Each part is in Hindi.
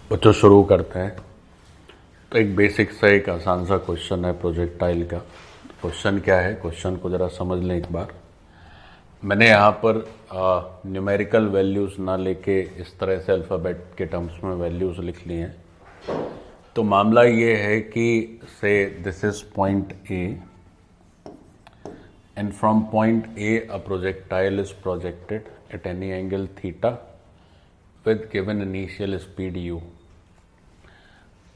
बच्चों शुरू करते हैं। तो एक बेसिक सा एक आसान सा क्वेश्चन है प्रोजेक्टाइल का। क्वेश्चन क्या है, क्वेश्चन को ज़रा समझ लें एक बार। मैंने यहाँ पर न्यूमेरिकल वैल्यूज़ ना लेके इस तरह से अल्फ़ाबेट के टर्म्स में वैल्यूज़ लिख ली हैं। तो मामला ये है कि से this is point A and from point A a projectile is projected at any angle theta with given initial speed u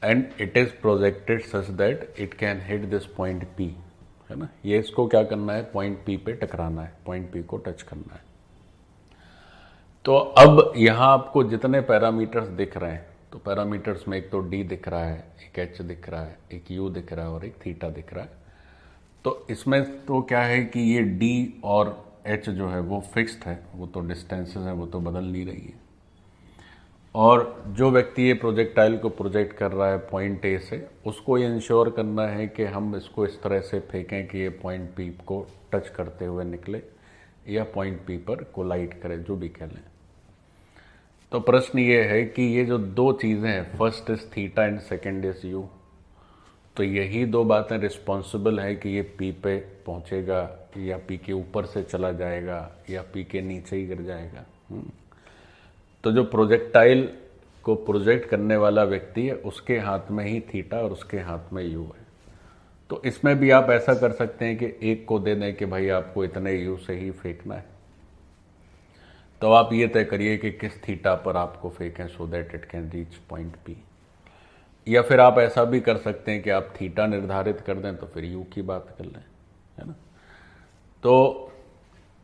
and it is projected such that it can hit this point P, है ना। ये इसको क्या करना है, पॉइंट P पे टकराना है, पॉइंट P को टच करना है। तो अब यहाँ आपको जितने पैरामीटर्स दिख रहे हैं, तो पैरामीटर्स में एक तो D दिख रहा है, एक H दिख रहा है, एक U दिख रहा है और एक थीटा दिख रहा है। तो इसमें तो क्या है कि ये D और H जो है वो फिक्स्ड है, वो तो डिस्टेंसेस हैं, वो तो बदल नहीं रही है। और जो व्यक्ति ये प्रोजेक्टाइल को प्रोजेक्ट कर रहा है पॉइंट ए से, उसको ये इंश्योर करना है कि हम इसको इस तरह से फेंकें कि ये पॉइंट पी को टच करते हुए निकले या पॉइंट पी पर कोलाइड करे, जो भी कह लें। तो प्रश्न ये है कि ये जो दो चीज़ें हैं, first is theta and second is you, तो यही दो बातें रिस्पॉन्सिबल है कि ये पी पे पहुंचेगा या पी के ऊपर से चला जाएगा या पी के नीचे ही गिर जाएगा। तो जो प्रोजेक्टाइल को प्रोजेक्ट करने वाला व्यक्ति है, उसके हाथ में ही थीटा और उसके हाथ में यू है। तो इसमें भी आप ऐसा कर सकते हैं कि एक को दे दें कि भाई आपको इतने यू से ही फेंकना है, तो आप ये तय करिए कि किस थीटा पर आपको फेंकें so that it can reach point P. या फिर आप ऐसा भी कर सकते हैं कि आप थीटा निर्धारित कर दें तो फिर यू की बात कर लें, है ना। तो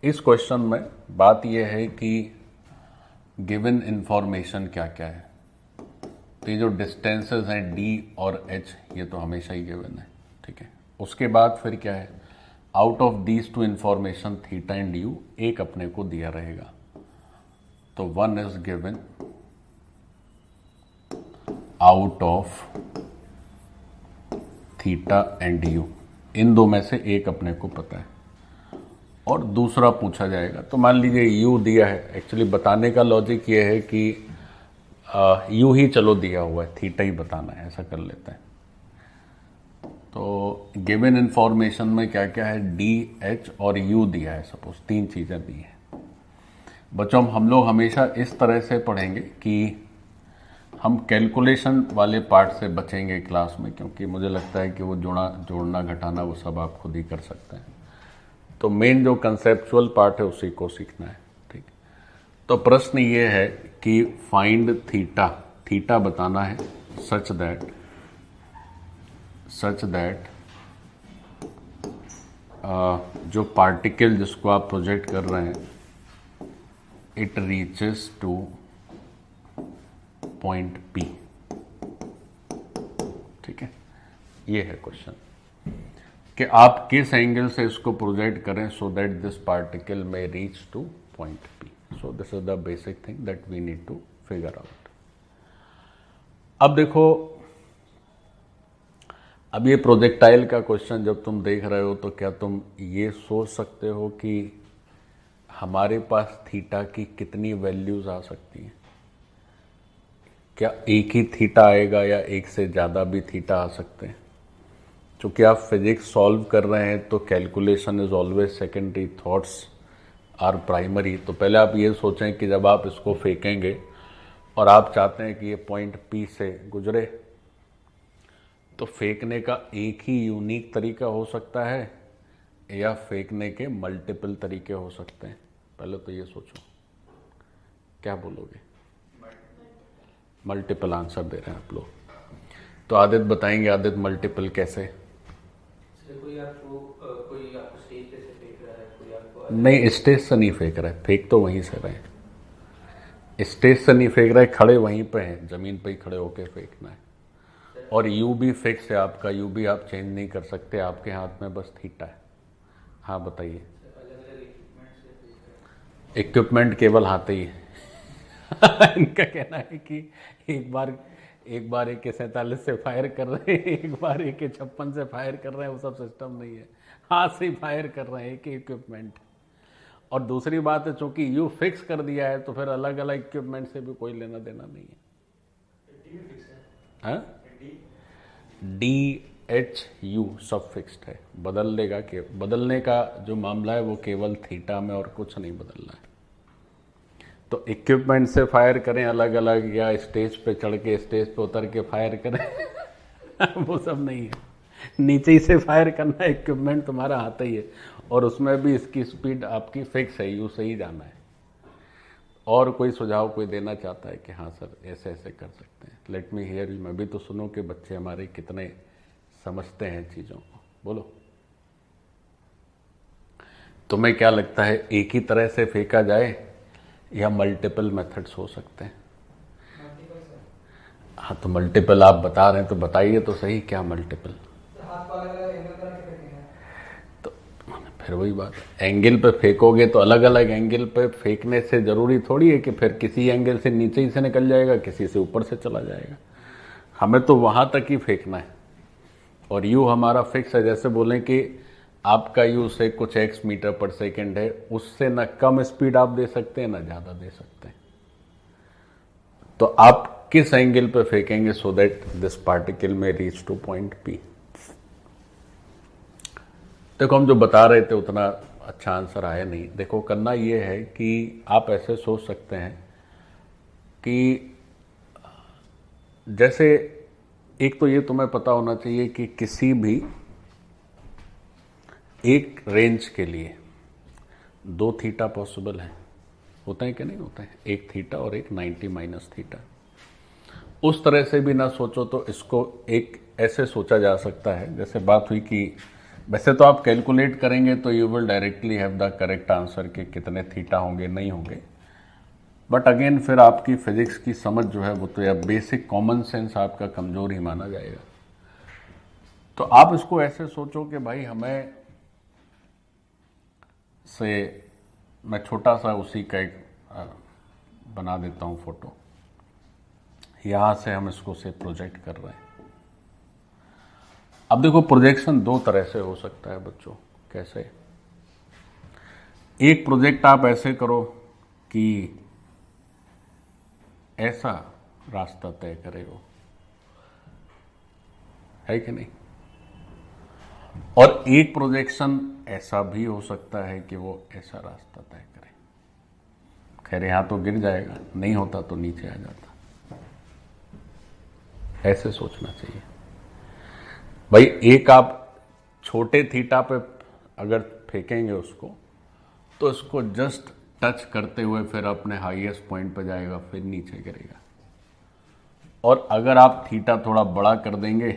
इस क्वेश्चन में बात यह है कि गिवन इंफॉर्मेशन क्या क्या है। तो ये जो डिस्टेंसेस हैं डी और एच, ये तो हमेशा ही गिवन है, ठीक है। उसके बाद फिर क्या है, out of these two information theta and u, एक अपने को दिया रहेगा। तो one is given out of theta and u, इन दो में से एक अपने को पता है और दूसरा पूछा जाएगा। तो मान लीजिए यू दिया है, एक्चुअली बताने का लॉजिक ये है कि यू ही चलो दिया हुआ है, थीटा ही बताना है, ऐसा कर लेते हैं। तो गिवन इंफॉर्मेशन में क्या क्या है, डी, एच और यू दिया है, सपोज तीन चीजें दी हैं। बच्चों हम लोग हमेशा इस तरह से पढ़ेंगे कि हम कैलकुलेशन वाले पार्ट से बचेंगे क्लास में, क्योंकि मुझे लगता है कि वो जोड़ना घटाना वो सब आप खुद ही कर सकते हैं। तो मेन जो कंसेप्चुअल पार्ट है उसी को सीखना है, ठीक। तो प्रश्न ये है कि फाइंड थीटा, थीटा बताना है सच दैट जो पार्टिकल जिसको आप प्रोजेक्ट कर रहे हैं it reaches to point P, ठीक है। ये है क्वेश्चन कि आप किस एंगल से इसको प्रोजेक्ट करें so that this particle may reach to point P. So this is the basic thing that we need to figure out. अब देखो, अब ये प्रोजेक्टाइल का क्वेश्चन जब तुम देख रहे हो तो क्या तुम ये सोच सकते हो कि हमारे पास थीटा की कितनी वैल्यूज आ सकती हैं? क्या एक ही थीटा आएगा या एक से ज़्यादा भी थीटा आ सकते हैं? चूँकि आप फिजिक्स सॉल्व कर रहे हैं तो calculation is always secondary, thoughts are primary. तो पहले आप ये सोचें कि जब आप इसको फेंकेंगे और आप चाहते हैं कि ये पॉइंट पी से गुजरे, तो फेंकने का एक ही यूनिक तरीका हो सकता है या फेंकने के मल्टीपल तरीके हो सकते हैं? पहले तो ये सोचो, क्या बोलोगे? मल्टीपल आंसर दे रहे हैं आप लोग। तो आदित्य बताएंगे, आदित्य मल्टीपल कैसे? कोई आपको स्टेज पे से फेंक रहा है, कोई आपको नहीं, स्टेज से नहीं फेंक रहा है, फेंक तो वहीं से रहे। स्टेज से नहीं फेंक रहा है, खड़े वहीं पे हैं, जमीन पे ही खड़े होके फेंकना है। और यू भी फिक्स है आपका, यू भी आप चेंज नहीं कर सकते, आपके हाथ में बस थीटा है। हाँ बताइए। इक्विपमेंट केवल हाथ ही है। इनका कहना है कि एक बार AK-47 से फायर कर रहे हैं, एक बार AK-56 से फायर कर रहे हैं, वो सब सिस्टम नहीं है, हाथ से ही फायर कर रहे हैं, एक इक्विपमेंट। और दूसरी बात है, चूंकि यू फिक्स कर दिया है तो फिर अलग अलग इक्विपमेंट से भी कोई लेना देना नहीं है। हाँ, DHU सब फिक्स्ड है, बदल देगा कि बदलने का जो मामला है वो केवल थीटा में, और कुछ नहीं बदलना है। तो इक्विपमेंट से फायर करें अलग अलग, या स्टेज पे चढ़ के स्टेज पे उतर के फायर करें वो सब नहीं है। नीचे ही से फायर करना, इक्विपमेंट तुम्हारा आता ही है, और उसमें भी इसकी स्पीड आपकी फिक्स है, यू से ही जाना है। और कोई सुझाव कोई देना चाहता है कि हाँ सर ऐसे ऐसे कर सकते हैं, लेट मी हियर यू। मैं भी तो सुनूं कि बच्चे हमारे कितने समझते हैं चीज़ों को। बोलो, तुम्हें क्या लगता है, एक ही तरह से फेंका जाए या मल्टीपल मेथड्स हो सकते हैं? हाँ, तो मल्टीपल आप बता रहे हैं तो बताइए तो सही, क्या मल्टीपल? तो फिर वही बात, एंगल पे फेंकोगे तो अलग अलग एंगल पे फेंकने से जरूरी थोड़ी है कि फिर किसी एंगल से नीचे ही से निकल जाएगा, किसी से ऊपर से चला जाएगा। हमें तो वहां तक ही फेंकना है, और यू हमारा फिक्स है। जैसे बोलें कि आपका यू से कुछ x मीटर पर सेकेंड है, उससे ना कम स्पीड आप दे सकते हैं ना ज़्यादा दे सकते हैं। तो आप किस एंगल पे फेंकेंगे सो that this particle may reach to point P? देखो, हम जो बता रहे थे उतना अच्छा आंसर आया नहीं। देखो, करना ये है कि आप ऐसे सोच सकते हैं कि जैसे, एक तो ये तुम्हें पता होना चाहिए कि किसी भी एक रेंज के लिए 2 थीटा पॉसिबल है, होता है कि नहीं होता है? एक थीटा और एक 90 माइनस थीटा। उस तरह से भी ना सोचो तो इसको एक ऐसे सोचा जा सकता है, जैसे बात हुई कि वैसे तो आप कैलकुलेट करेंगे तो you will directly have the correct answer कि कितने थीटा होंगे नहीं होंगे, बट अगेन फिर आपकी फिजिक्स की समझ जो है वो तो, या बेसिक कॉमन सेंस आपका कमजोर ही माना जाएगा। तो आप इसको ऐसे सोचो कि भाई हमें से, मैं छोटा सा उसी का एक बना देता हूं फोटो, यहां से हम इसको से प्रोजेक्ट कर रहे हैं। अब देखो, प्रोजेक्शन 2 तरह से हो सकता है बच्चों। कैसे? एक प्रोजेक्ट आप ऐसे करो कि ऐसा रास्ता तय करे वो, है कि नहीं? और एक प्रोजेक्शन ऐसा भी हो सकता है कि वो ऐसा रास्ता तय करे। खैर यहां तो गिर जाएगा, नहीं होता तो नीचे आ जाता। ऐसे सोचना चाहिए भाई। एक आप छोटे थीटा पे अगर फेंकेंगे उसको, तो इसको जस्ट टच करते हुए फिर अपने हाईएस्ट पॉइंट पे जाएगा, फिर नीचे गिरेगा। और अगर आप थीटा थोड़ा बड़ा कर देंगे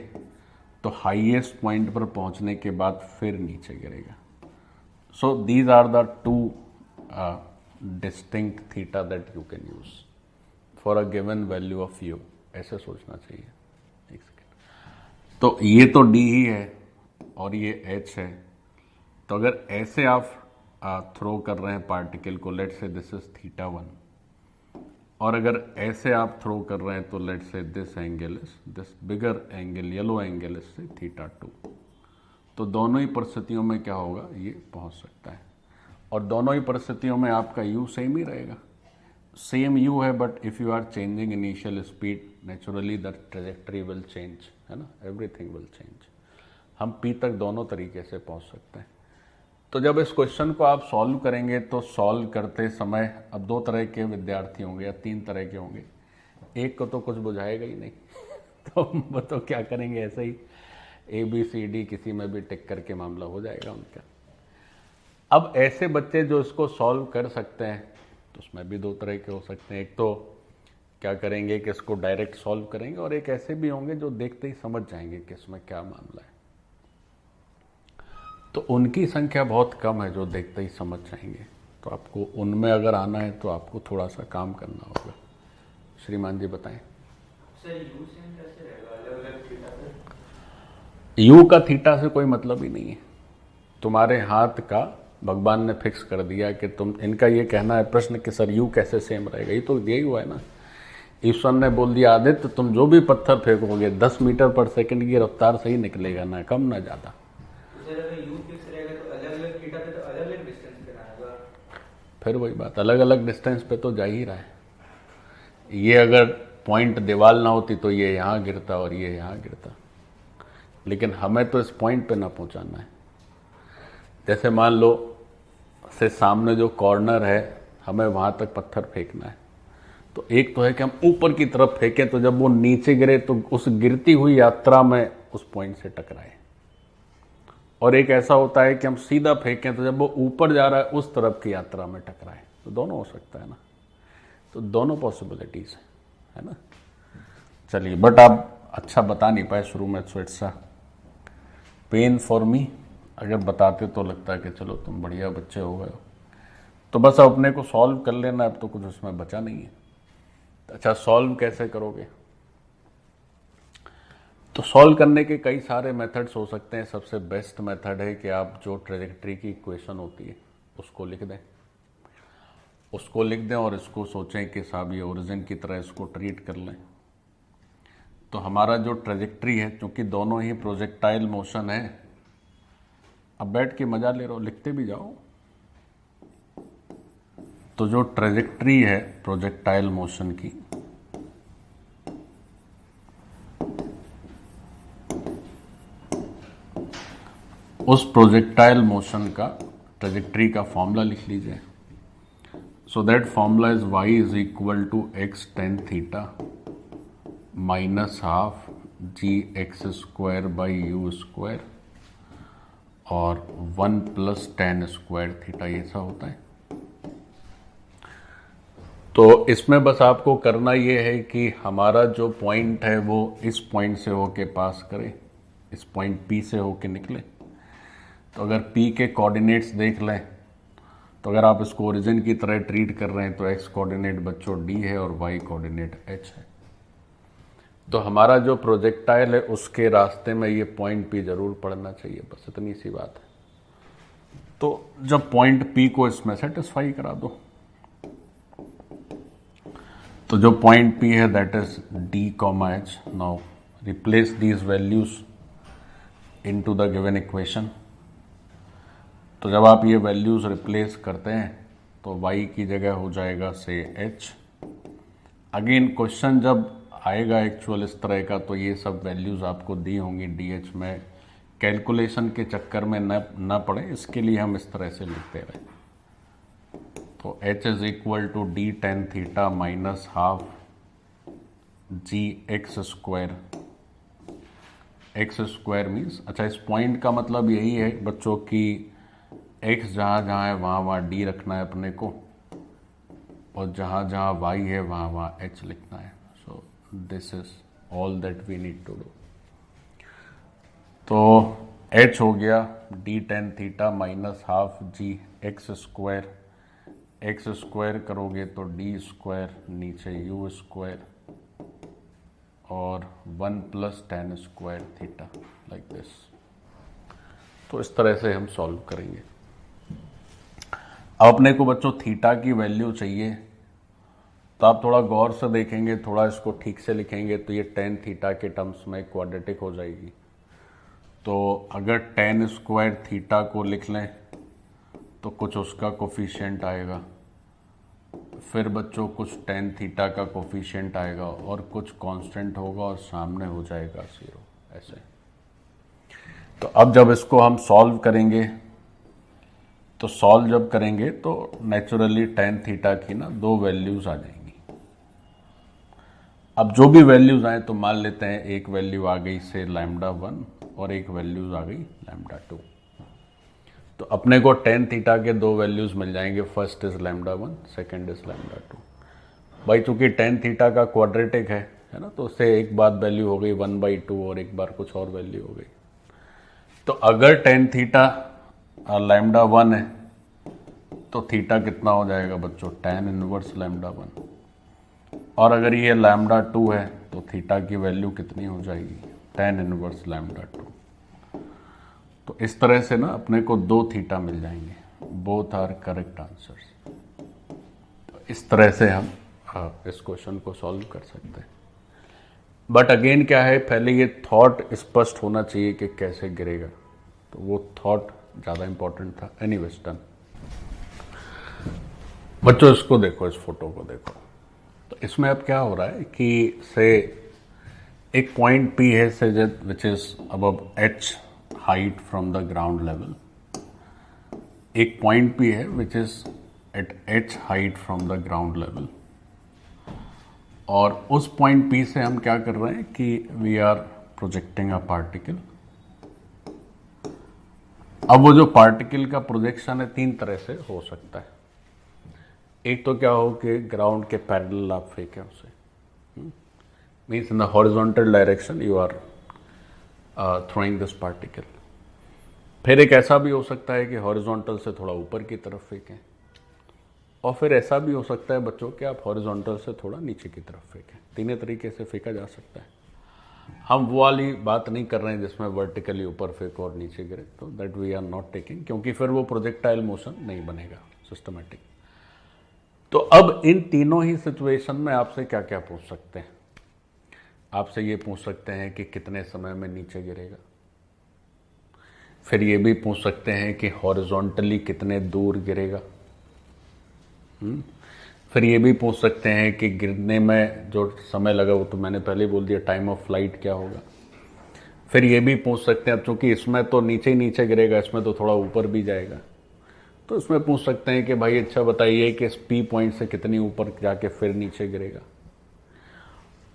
तो हाईएस्ट पॉइंट पर पहुंचने के बाद फिर नीचे गिरेगा। So these are the 2 distinct theta that you can use for a given value of u. ऐसे सोचना चाहिए। एक सेकेंड, तो ये तो D ही है और ये H है। तो अगर ऐसे आप थ्रो कर रहे हैं पार्टिकल को, लेट से दिस इज θ1, और अगर ऐसे आप थ्रो कर रहे हैं तो लेट से this angle is, this bigger angle, yellow angle is से θ2। तो दोनों ही परिस्थितियों में क्या होगा, ये पहुंच सकता है। और दोनों ही परिस्थितियों में आपका u सेम ही रहेगा, सेम u है, but if you are changing initial speed, naturally the trajectory will change, है ना, एवरीथिंग विल चेंज। हम P तक दोनों तरीके से पहुंच सकते हैं। तो जब इस क्वेश्चन को आप सॉल्व करेंगे तो सॉल्व करते समय अब 2 तरह के विद्यार्थी होंगे या 3 तरह के होंगे। एक को तो कुछ बुझाएगा ही नहीं तो वो तो क्या करेंगे, ऐसे ही ABCD किसी में भी टिक करके मामला हो जाएगा उनका। अब ऐसे बच्चे जो इसको सॉल्व कर सकते हैं, तो उसमें भी 2 तरह के हो सकते हैं। एक तो क्या करेंगे कि इसको डायरेक्ट सॉल्व करेंगे, और एक ऐसे भी होंगे जो देखते ही समझ जाएंगे कि इसमें क्या मामला है। तो उनकी संख्या बहुत कम है जो देखते ही समझ जाएंगे। तो आपको उनमें अगर आना है तो आपको थोड़ा सा काम करना होगा। श्रीमान जी बताएं। सर यू सेम कैसे रहेगा अलग अलग थीटा पे? यू का थीटा से कोई मतलब ही नहीं है। तुम्हारे हाथ का भगवान ने फिक्स कर दिया कि तुम, इनका ये कहना है प्रश्न कि सर यू कैसे सेम रहेगा, ये तो यही हुआ है ना। ईश्वर ने बोल दिया आदित्य तुम जो भी पत्थर फेंकोगे 10 मीटर पर सेकंड की रफ्तार से ही निकलेगा, ना कम ना ज्यादा। सर अगर यू फिक्स रहेगा तो अलग अलग थीटा पे तो अलग अलग डिस्टेंस पे आएगा। फिर वही बात, अलग अलग डिस्टेंस पे तो जा ही रहा है। ये अगर पॉइंट दीवार ना होती तो ये यहाँ गिरता और ये यहाँ गिरता, लेकिन हमें तो इस पॉइंट पे ना पहुँचाना है। जैसे मान लो से सामने जो कॉर्नर है, हमें वहाँ तक पत्थर फेंकना है, तो एक तो है कि हम ऊपर की तरफ फेंकें तो जब वो नीचे गिरे तो उस गिरती हुई यात्रा में उस पॉइंट से टकराए, और एक ऐसा होता है कि हम सीधा फेंकें तो जब वो ऊपर जा रहा है उस तरफ की यात्रा में टकराए। तो दोनों हो सकता है ना, तो दोनों पॉसिबिलिटीज है ना। चलिए, बट आप अच्छा बता नहीं पाए शुरू में, so it's a pain for me. अगर बताते तो लगता है कि चलो तुम बढ़िया बच्चे हो गए हो। तो बस अपने को सॉल्व कर लेना, अब तो कुछ उसमें बचा नहीं है। अच्छा, सॉल्व कैसे करोगे? तो सॉल्व करने के कई सारे मेथड्स हो सकते हैं। सबसे बेस्ट मेथड है कि आप जो ट्रेजेक्ट्री की इक्वेशन होती है उसको लिख दें और इसको सोचें कि साहब ये ओरिजिन की तरह इसको ट्रीट कर लें। तो हमारा जो ट्रेजेक्ट्री है, क्योंकि दोनों ही प्रोजेक्टाइल मोशन है, अब बैठ के मजा ले रहे हो, लिखते भी जाओ। तो जो ट्रेजेक्ट्री है प्रोजेक्टाइल मोशन की, उस प्रोजेक्टाइल मोशन का ट्रेजेक्ट्री का फॉर्मूला लिख लीजिए। So that formula is y is equal to x tan theta minus half g x square by u square और 1 प्लस tan स्क्वायर थीटा, ये ऐसा होता है। तो इसमें बस आपको करना ये है कि हमारा जो पॉइंट है वो इस पॉइंट से होके पास करे, इस पॉइंट P से होके निकले। तो अगर P के कोऑर्डिनेट्स देख लें, तो अगर आप इसको ओरिजिन की तरह ट्रीट कर रहे हैं तो x कोऑर्डिनेट बच्चों D है और y कोऑर्डिनेट h है। तो हमारा जो प्रोजेक्टाइल है उसके रास्ते में ये पॉइंट P जरूर पड़ना चाहिए, बस इतनी सी बात है। तो जब पॉइंट P को इसमें सेटिस्फाई करा दो, तो जो पॉइंट P है that is D, H। Now replace these values into the given equation. तो जब आप ये वैल्यूज रिप्लेस करते हैं तो y की जगह हो जाएगा से h। अगेन क्वेश्चन जब आएगा एक्चुअल इस तरह का, तो ये सब वैल्यूज आपको दी होंगी dh में। कैलकुलेशन के चक्कर में न पड़े, इसके लिए हम इस तरह से लिखते रहे। तो h is equal to d tan theta minus half g x square. X square means, अच्छा इस पॉइंट का मतलब यही है बच्चों की x जहाँ जहाँ है वहाँ वहाँ d रखना है अपने को, और जहाँ जहाँ y है वहाँ वहाँ h लिखना है। So this is all that we need to do. तो h हो गया d tan theta minus half g x square. X square करोगे तो d स्क्वायर, नीचे u स्क्वायर और 1 plus tan square theta, like this. तो इस तरह से हम सॉल्व करेंगे। अब अपने को बच्चों थीटा की वैल्यू चाहिए, तो आप थोड़ा गौर से देखेंगे, थोड़ा इसको ठीक से लिखेंगे तो ये tan थीटा के टर्म्स में क्वाड्रेटिक हो जाएगी। तो अगर tan स्क्वायर थीटा को लिख लें तो कुछ उसका कोफिशिएंट आएगा, फिर बच्चों कुछ tan थीटा का कोफिशिएंट आएगा और कुछ कांस्टेंट होगा और सामने हो जाएगा 0, ऐसे। तो अब जब इसको हम सॉल्व करेंगे, तो सॉल्व जब करेंगे तो नेचुरली tan थीटा की ना 2 वैल्यूज आ जाएंगी। अब जो भी वैल्यूज आए तो मान लेते हैं एक वैल्यू आ गई से λ1 और एक वैल्यूज आ गई λ2। तो अपने को tan थीटा के 2 वैल्यूज मिल जाएंगे, फर्स्ट इज λ1, सेकंड इज λ2। भाई चूंकि tan थीटा का क्वाड्रेटिक है ना, तो उससे एक बार वैल्यू हो गई 1/2 और एक बार कुछ और वैल्यू हो गई। तो अगर tan थीटा λ1 है तो थीटा कितना हो जाएगा बच्चों, tan इनवर्स λ1। और अगर ये λ2 है तो थीटा की वैल्यू कितनी हो जाएगी, tan इनवर्स λ2। तो इस तरह से ना अपने को 2 थीटा मिल जाएंगे, बोथ आर करेक्ट आंसर्स। तो इस तरह से हम इस क्वेश्चन को सॉल्व कर सकते हैं। बट अगेन क्या है, पहले ये थॉट स्पष्ट होना चाहिए कि कैसे गिरेगा, तो वो थॉट ज़्यादा इंपॉर्टेंट था। Anyways done. बच्चों इसको देखो, इस फोटो को देखो। तो इसमें अब क्या हो रहा है कि से एक पॉइंट पी है से which is above h height from the ground level, एक पॉइंट पी है which is at h height from the ground level, और उस पॉइंट पी से हम क्या कर रहे हैं कि we are projecting a particle. अब वो जो पार्टिकल का प्रोजेक्शन है तीन तरह से हो सकता है। एक तो क्या हो कि ग्राउंड के पैरेलल आप फेंकें उसे, means in the horizontal direction you are throwing this particle. फिर एक ऐसा भी हो सकता है कि हॉरिजॉन्टल से थोड़ा ऊपर की तरफ फेंकें, और फिर ऐसा भी हो सकता है बच्चों कि आप हॉरिजॉन्टल से थोड़ा नीचे की तरफ फेंकें। तीनों तरीके से फेंका जा सकता है। हम वो वाली बात नहीं कर रहे हैं जिसमें वर्टिकली ऊपर फेंको और नीचे गिरे, तो that we are not taking, क्योंकि फिर वो प्रोजेक्टाइल मोशन नहीं बनेगा सिस्टमेटिक। तो अब इन तीनों ही सिचुएशन में आपसे क्या क्या पूछ सकते हैं। आपसे ये पूछ सकते हैं कि कितने समय में नीचे गिरेगा, फिर ये भी पूछ सकते हैं कि हॉरिजॉन्टली कितने दूर गिरेगा, फिर ये भी पूछ सकते हैं कि गिरने में जो समय लगा वो तो मैंने पहले बोल दिया, टाइम ऑफ फ्लाइट क्या होगा। फिर ये भी पूछ सकते हैं, अब चूंकि इसमें तो नीचे ही नीचे गिरेगा, इसमें तो थोड़ा ऊपर भी जाएगा, तो इसमें पूछ सकते हैं कि भाई अच्छा बताइए कि इस पी पॉइंट से कितनी ऊपर जाके फिर नीचे गिरेगा।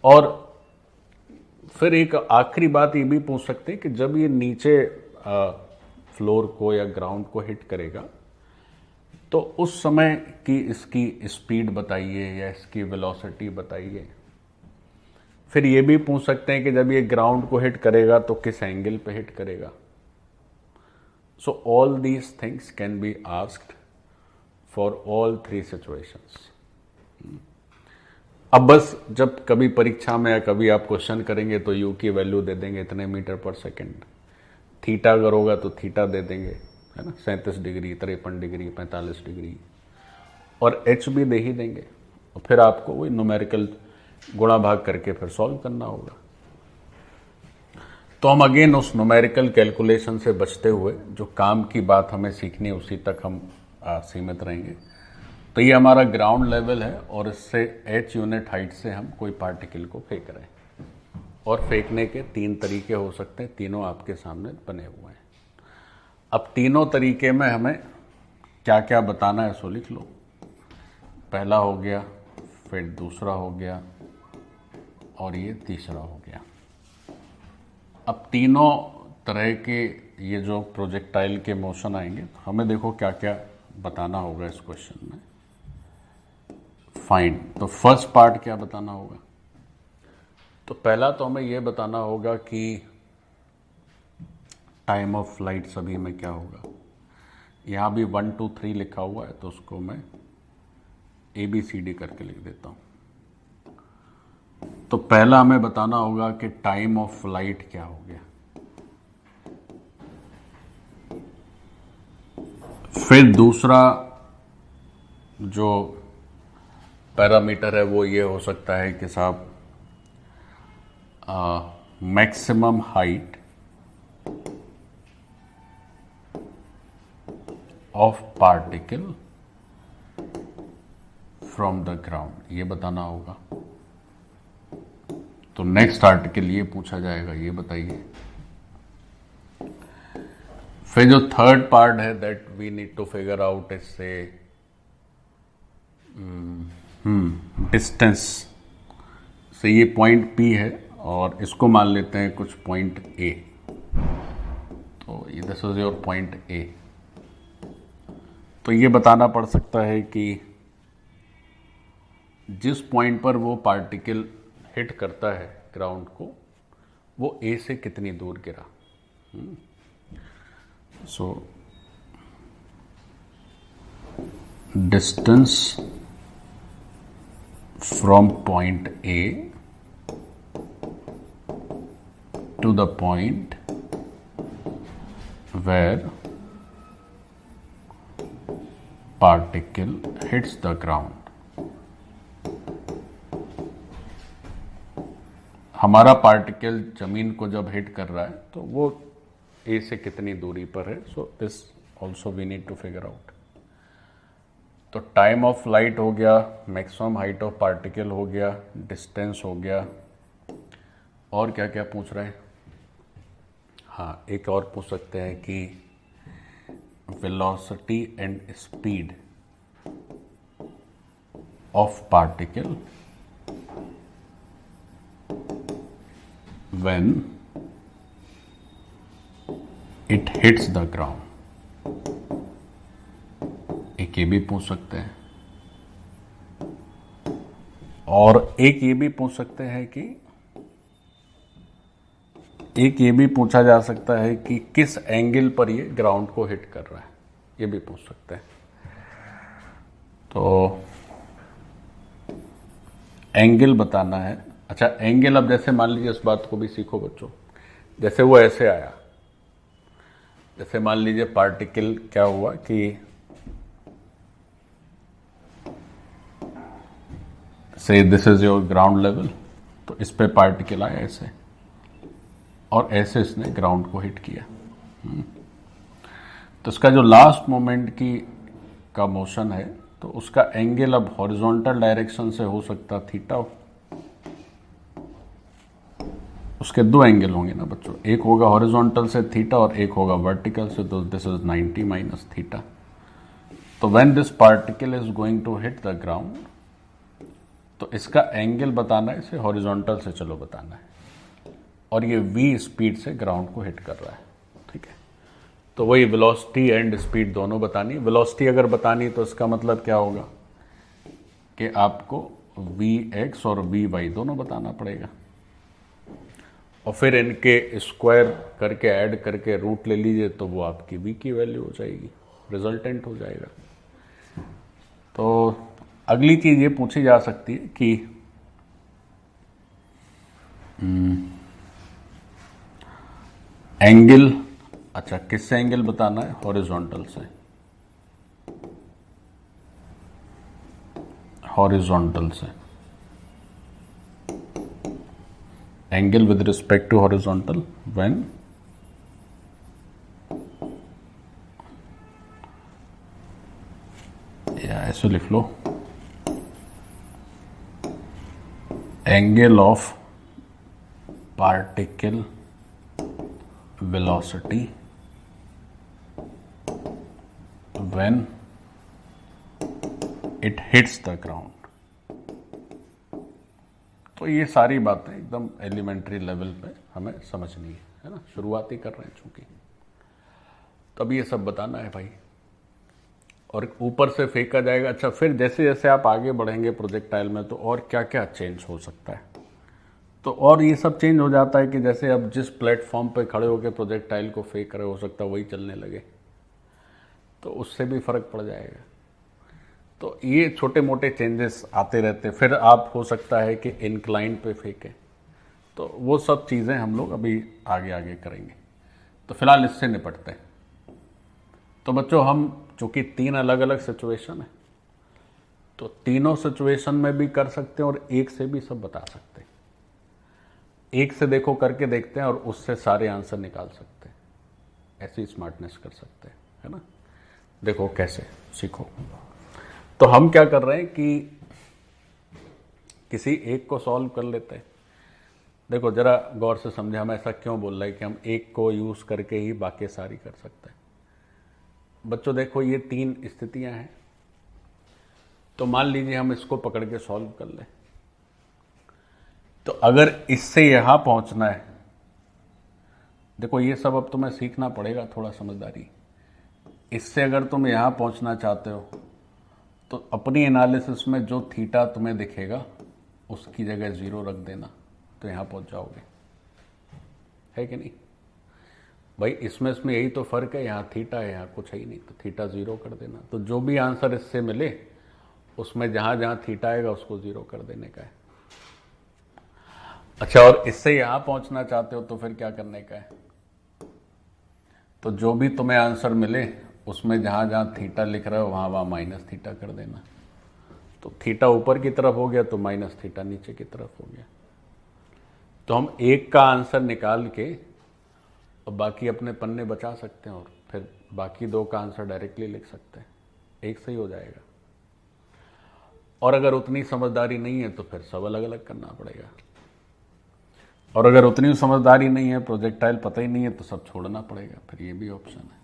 और फिर एक आखिरी बात ये भी पूछ सकते हैं कि जब ये नीचे फ्लोर को या ग्राउंड को हिट करेगा तो उस समय की इसकी स्पीड बताइए या इसकी वेलोसिटी बताइए। फिर ये भी पूछ सकते हैं कि जब ये ग्राउंड को हिट करेगा तो किस एंगल पे हिट करेगा। So all these things can be asked for all three situations. अब बस जब कभी परीक्षा में या कभी आप क्वेश्चन करेंगे तो यू की वैल्यू दे देंगे इतने मीटर पर सेकेंड, थीटा अगर होगा तो थीटा दे देंगे, है ना, 37 डिग्री, 53 डिग्री, 45 डिग्री, और एच भी दे ही देंगे। और फिर आपको वही न्यूमेरिकल गुणा भाग करके फिर सॉल्व करना होगा। तो हम अगेन उस न्यूमेरिकल कैलकुलेशन से बचते हुए जो काम की बात हमें सीखनी है उसी तक हम सीमित रहेंगे। तो ये हमारा ग्राउंड लेवल है और इससे एच यूनिट हाइट से हम कोई पार्टिकल को फेंक रहे हैं, और फेंकने के तीन तरीके हो सकते हैं, तीनों आपके सामने बने हुए हैं। अब तीनों तरीके में हमें क्या क्या बताना है सो लिख लो। पहला हो गया, फिर दूसरा हो गया, और ये तीसरा हो गया। अब तीनों तरह के ये जो प्रोजेक्टाइल के मोशन आएंगे तो हमें देखो क्या क्या बताना होगा इस क्वेश्चन में। फाइन, तो फर्स्ट पार्ट क्या बताना होगा? तो पहला तो हमें यह बताना होगा कि टाइम ऑफ फ्लाइट सभी में क्या होगा। यहां भी 1 2 3 लिखा हुआ है तो उसको मैं ABCD करके लिख देता हूं। तो पहला हमें बताना होगा कि टाइम ऑफ फ्लाइट क्या हो गया। फिर दूसरा जो पैरामीटर है वो ये हो सकता है कि साहब maximum height of particle from the ground, ये बताना होगा। तो नेक्स्ट आर्टिकल ये पूछा जाएगा, ये बताइए। फिर जो थर्ड पार्ट है that we need to figure out is से डिस्टेंस से, ये पॉइंट P है और इसको मान लेते हैं कुछ पॉइंट A। तो ये this is your point A। तो ये बताना पड़ सकता है कि जिस पॉइंट पर वो पार्टिकल हिट करता है ग्राउंड को, वो A से कितनी दूर गिरा। So distance from point A to the point where particle hits the ground। हमारा पार्टिकल जमीन को जब हिट कर रहा है तो वो A से कितनी दूरी पर है। So this also we need to figure out. तो टाइम ऑफ फ्लाइट हो गया, मैक्सिमम हाइट ऑफ पार्टिकल हो गया, डिस्टेंस हो गया, और क्या क्या पूछ रहे हैं? हाँ, एक और पूछ सकते हैं कि velocity and speed of particle when it hits the ground. एक ये भी पूछ सकते हैं, और एक ये भी पूछ सकते हैं कि एक ये भी पूछा जा सकता है कि किस एंगल पर ये ग्राउंड को हिट कर रहा है, ये भी पूछ सकते हैं। तो एंगल बताना है। अच्छा, एंगल, अब जैसे मान लीजिए, इस बात को भी सीखो बच्चों, जैसे वो ऐसे आया, जैसे मान लीजिए पार्टिकल क्या हुआ कि से this is your ground level, तो इस पे पार्टिकल आया ऐसे, और ऐसे इसने ग्राउंड को हिट किया। तो इसका जो लास्ट मोमेंट का मोशन है, तो उसका एंगल अब हॉरिजॉन्टल डायरेक्शन से हो सकता थीटा। उसके दो एंगल होंगे ना बच्चों, एक होगा हॉरिजॉन्टल से थीटा और एक होगा वर्टिकल से, तो दिस इज 90 माइनस थीटा। तो when this particle is going to hit the ground, तो इसका एंगल बताना है, इसे हॉरिजॉन्टल से चलो बताना है, और ये v स्पीड से ग्राउंड को हिट कर रहा है। ठीक है, तो वही वेलोसिटी एंड स्पीड दोनों बतानी। वेलोसिटी अगर बतानी तो इसका मतलब क्या होगा कि आपको vx और vy दोनों बताना पड़ेगा, और फिर इनके स्क्वायर करके ऐड करके रूट ले लीजिए, तो वो आपकी v की वैल्यू हो जाएगी, रिजल्टेंट हो जाएगा। तो अगली चीज ये पूछी जा सकती है कि एंगल, अच्छा किससे एंगल बताना है? हॉरिजॉन्टल से। हॉरिजॉन्टल से angle with respect to horizontal when या ऐसे लिख लो, angle of particle velocity when it hits the ground। तो ये सारी बातें एकदम एलिमेंट्री लेवल पे हमें समझनी है ना, शुरुआती कर रहे हैं चूंकि, तब ये सब बताना है भाई, और ऊपर से फेंका जाएगा। अच्छा, फिर जैसे जैसे आप आगे बढ़ेंगे प्रोजेक्टाइल में, तो और क्या क्या चेंज हो सकता है, तो और ये सब चेंज हो जाता है कि जैसे अब जिस प्लेटफॉर्म पे खड़े होकर प्रोजेक्टाइल को फेंक रहे, हो सकता है वही चलने लगे, तो उससे भी फर्क पड़ जाएगा। तो ये छोटे मोटे चेंजेस आते रहते। फिर आप हो सकता है कि इंक्लाइन पे फेंके, तो वो सब चीज़ें हम लोग अभी आगे आगे करेंगे। तो फिलहाल इससे निपटते हैं। तो बच्चों, हम चूंकि 3 अलग अलग सिचुएशन है, तो तीनों सिचुएशन में भी कर सकते हैं और एक से भी सब बता सकते हैं। एक से देखो करके देखते हैं और उससे सारे आंसर निकाल सकते हैं, ऐसी स्मार्टनेस कर सकते हैं, है ना। देखो कैसे, सीखो। तो हम क्या कर रहे हैं कि किसी एक को सॉल्व कर लेते हैं। देखो जरा गौर से समझे, हम ऐसा क्यों बोल रहे हैं कि हम एक को यूज करके ही बाकी सारी कर सकते हैं। बच्चों देखो, ये 3 स्थितियां हैं, तो मान लीजिए हम इसको पकड़ के सॉल्व कर लें। तो अगर इससे यहां पहुंचना है, देखो ये सब अब तुम्हें सीखना पड़ेगा, थोड़ा समझदारी। इससे अगर तुम यहां पहुंचना चाहते हो, तो अपनी एनालिसिस में जो थीटा तुम्हें दिखेगा उसकी जगह 0 रख देना, तो यहां पहुंच जाओगे, है कि नहीं भाई। इसमें यही तो फर्क है, यहाँ थीटा है, यहाँ कुछ है ही नहीं, तो थीटा 0 कर देना। तो जो भी आंसर इससे मिले, उसमें जहां जहां थीटा आएगा उसको 0 कर देने का है। अच्छा, और इससे यहां पहुंचना चाहते हो तो फिर क्या करने का है? तो जो भी तुम्हें आंसर मिले, उसमें जहां जहां थीटा लिख रहे हो वहां वहां माइनस थीटा कर देना। तो थीटा ऊपर की तरफ हो गया, तो माइनस थीटा नीचे की तरफ हो गया। तो हम एक का आंसर निकाल के और बाकी अपने पन्ने बचा सकते हैं, और फिर बाकी 2 का आंसर डायरेक्टली लिख सकते हैं, एक सही हो जाएगा। और अगर उतनी समझदारी नहीं है तो फिर सब अलग अलग करना पड़ेगा, और अगर उतनी समझदारी नहीं है, प्रोजेक्टाइल पता ही नहीं है, तो सब छोड़ना पड़ेगा, फिर ये भी ऑप्शन है।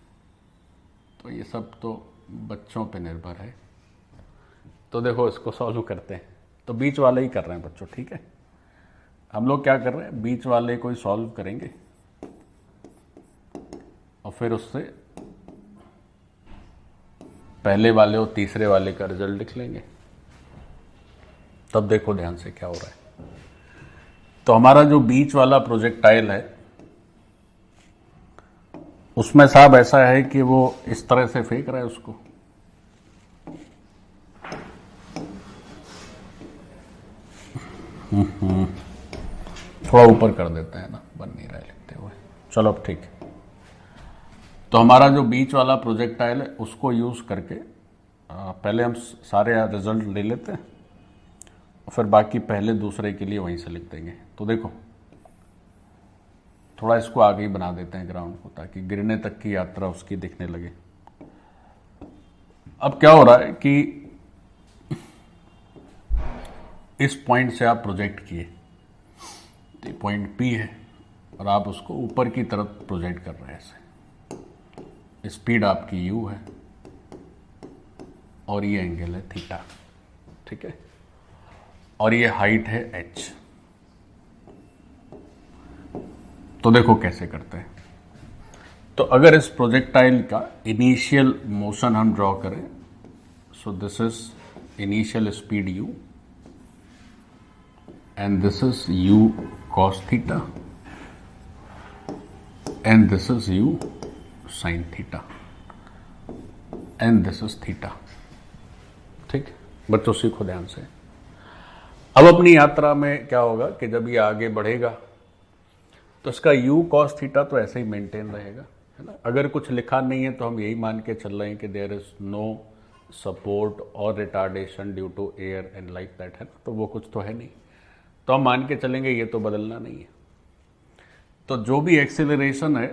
तो ये सब तो बच्चों पे निर्भर है। तो देखो इसको सॉल्व करते हैं। तो बीच वाले ही कर रहे हैं बच्चों, ठीक है। हम लोग क्या कर रहे हैं, बीच वाले को ही सॉल्व करेंगे और फिर उससे पहले वाले और तीसरे वाले का रिजल्ट लिख लेंगे। तब देखो ध्यान से क्या हो रहा है। तो हमारा जो बीच वाला प्रोजेक्टाइल है उसमें साहब ऐसा है कि वो इस तरह से फेंक रहा है उसको, थोड़ा ऊपर कर देते हैं ना, बन नहीं रहा है लिखते हुए। चलो अब ठीक है। तो हमारा जो बीच वाला प्रोजेक्टाइल है उसको यूज करके पहले हम सारे रिजल्ट ले लेते हैं और फिर बाकी पहले दूसरे के लिए वहीं से लिख देंगे। तो देखो थोड़ा इसको आगे ही बना देते हैं ग्राउंड को, ताकि गिरने तक की यात्रा उसकी दिखने लगे। अब क्या हो रहा है कि इस पॉइंट से आप प्रोजेक्ट किए, तो पॉइंट P है और आप उसको ऊपर की तरफ प्रोजेक्ट कर रहे हैं ऐसे। स्पीड आपकी u है और ये एंगल है थीटा, ठीक है, और ये हाइट है h। तो देखो कैसे करते हैं। तो अगर इस प्रोजेक्टाइल का इनिशियल मोशन हम ड्रॉ करें, सो this is initial speed u and this is u cos theta and this is u sin theta and this is theta, ठीक। बच्चों सीखो ध्यान से। अब अपनी यात्रा में क्या होगा कि जब ये आगे बढ़ेगा तो इसका u cos थीटा तो ऐसे ही मेंटेन रहेगा, है ना। अगर कुछ लिखा नहीं है तो हम यही मान के चल रहे हैं कि देयर इज नो सपोर्ट और retardation due to air and like that, है ना। तो वो कुछ तो है नहीं, तो हम मान के चलेंगे ये तो बदलना नहीं है। तो जो भी एक्सेलरेशन है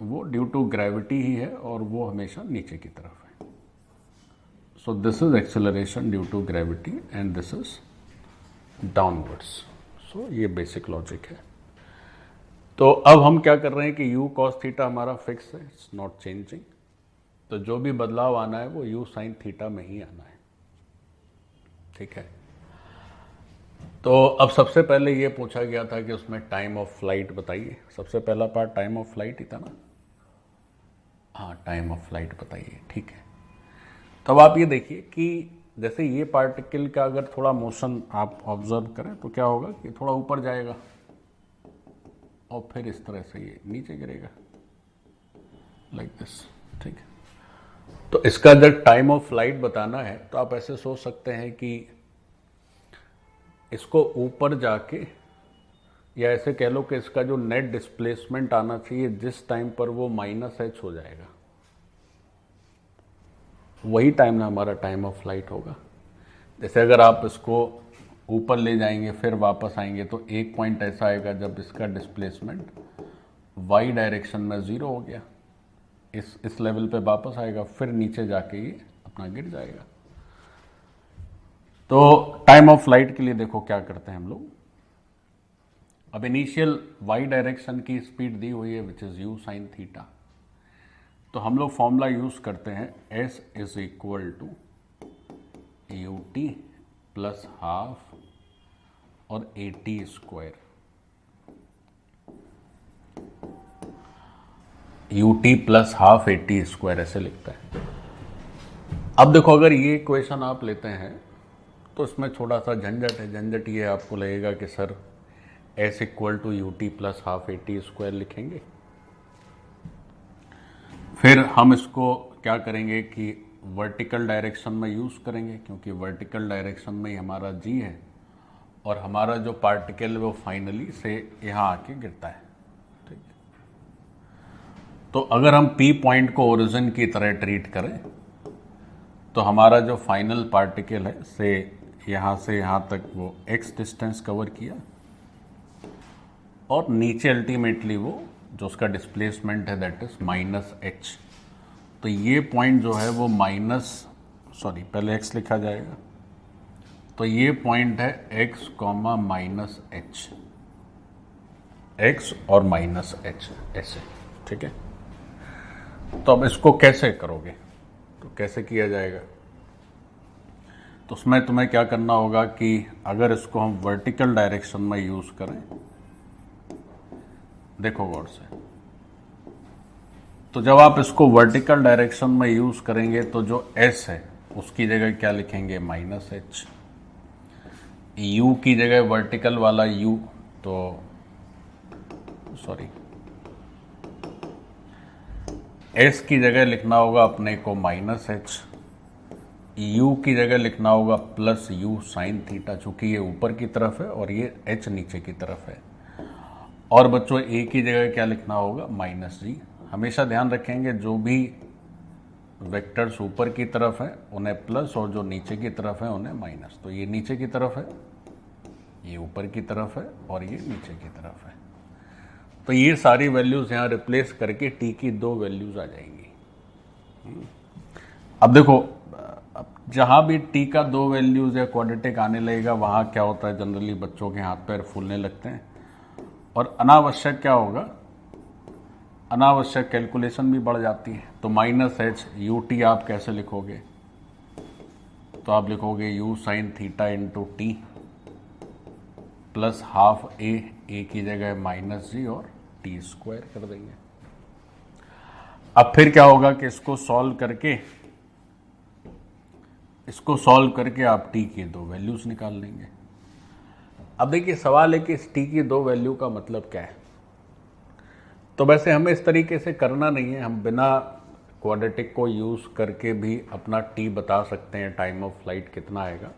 वो ड्यू टू ग्रेविटी ही है और वो हमेशा नीचे की तरफ है। So this is acceleration due to gravity and this is downwards. So ये बेसिक लॉजिक है। तो अब हम क्या कर रहे हैं कि u cos थीटा हमारा फिक्स है, इट्स नॉट चेंजिंग। तो जो भी बदलाव आना है वो u sin थीटा में ही आना है, ठीक है। तो अब सबसे पहले ये पूछा गया था कि उसमें टाइम ऑफ फ्लाइट बताइए। सबसे पहला पार्ट टाइम ऑफ फ्लाइट ही था ना। हाँ, टाइम ऑफ फ्लाइट बताइए, ठीक है। तो अब आप ये देखिए कि जैसे ये पार्टिकल का अगर थोड़ा मोशन आप ऑब्जर्व करें तो क्या होगा कि थोड़ा ऊपर जाएगा और फिर इस तरह से ये नीचे गिरेगा, लाइक दिस, ठीक है। तो इसका जब टाइम ऑफ फ्लाइट बताना है तो आप ऐसे सोच सकते हैं कि इसको ऊपर जाके, या ऐसे कह लो कि इसका जो नेट डिस्प्लेसमेंट आना चाहिए जिस टाइम पर वो -h हो जाएगा, वही टाइम ना हमारा टाइम ऑफ फ्लाइट होगा। जैसे अगर आप इसको ऊपर ले जाएंगे फिर वापस आएंगे तो एक पॉइंट ऐसा आएगा जब इसका डिस्प्लेसमेंट y डायरेक्शन में 0 हो गया, इस लेवल पे वापस आएगा, फिर नीचे जाके ये अपना गिर जाएगा। तो टाइम ऑफ फ्लाइट के लिए देखो क्या करते हैं हम लोग। अब इनिशियल y डायरेक्शन की स्पीड दी हुई है which is u sin theta. तो हम लोग फॉर्मूला यूज करते हैं s is equal to ut plus half और at square. ut plus half at square ऐसे लिखते हैं। अब देखो अगर ये इक्वेशन आप लेते हैं तो इसमें थोड़ा सा झंझट है। झंझट ये आपको लगेगा कि sir s equal to ut plus half at square लिखेंगे, फिर हम इसको क्या करेंगे कि वर्टिकल डायरेक्शन में यूज़ करेंगे, क्योंकि वर्टिकल डायरेक्शन में ही हमारा g है और हमारा जो पार्टिकल है वो फाइनली से यहाँ आके गिरता है, ठीक। तो अगर हम P पॉइंट को ओरिजिन की तरह ट्रीट करें तो हमारा जो फाइनल पार्टिकल है से यहाँ तक वो x डिस्टेंस कवर किया और नीचे अल्टीमेटली वो जो उसका डिस्प्लेसमेंट है दैट इज -h। तो ये पॉइंट जो है वो पहले x लिखा जाएगा तो ये पॉइंट है x comma minus H, x और माइनस एच, ऐसे, ठीक है। तो अब इसको कैसे करोगे, तो कैसे किया जाएगा, तो उसमें तुम्हें क्या करना होगा कि अगर इसको हम वर्टिकल डायरेक्शन में यूज करें, देखो गौर से, तो जब आप इसको वर्टिकल डायरेक्शन में यूज करेंगे तो जो s है उसकी जगह क्या लिखेंगे, माइनस एच। u की जगह वर्टिकल वाला u, तो सॉरी s की जगह लिखना होगा अपने को माइनस एच, u की जगह लिखना होगा प्लस u साइन थीटा, चूंकि ये ऊपर की तरफ है और ये h नीचे की तरफ है। और बच्चों a की जगह क्या लिखना होगा, माइनस जी। हमेशा ध्यान रखेंगे जो भी वेक्टर्स ऊपर की तरफ है उन्हें प्लस और जो नीचे की तरफ है उन्हें माइनस। तो ये नीचे की तरफ है, ये ऊपर की तरफ है और ये नीचे की तरफ है। तो ये सारी वैल्यूज यहां रिप्लेस करके t की 2 वैल्यूज आ जाएंगी। अब देखो, जहां भी t का 2 वैल्यूज या क्वाड्रेटिक आने लगेगा वहां क्या होता है, जनरली बच्चों के हाथ पैर फूलने लगते हैं और अनावश्यक क्या होगा, अनावश्यक कैलकुलेशन भी बढ़ जाती है। तो माइनस एच यू टी आप कैसे लिखोगे, तो आप लिखोगे u sine theta into t plus half a की जगह माइनस जी और टी स्क्वायर कर देंगे। अब फिर क्या होगा कि इसको सॉल्व करके आप t की 2 वैल्यूज निकाल लेंगे। अब देखिए सवाल है कि इस t की 2 वैल्यू का मतलब क्या है। तो वैसे हमें इस तरीके से करना नहीं है, हम बिना क्वाड्रेटिक को यूज करके भी अपना t बता सकते हैं, टाइम ऑफ फ्लाइट कितना आएगा।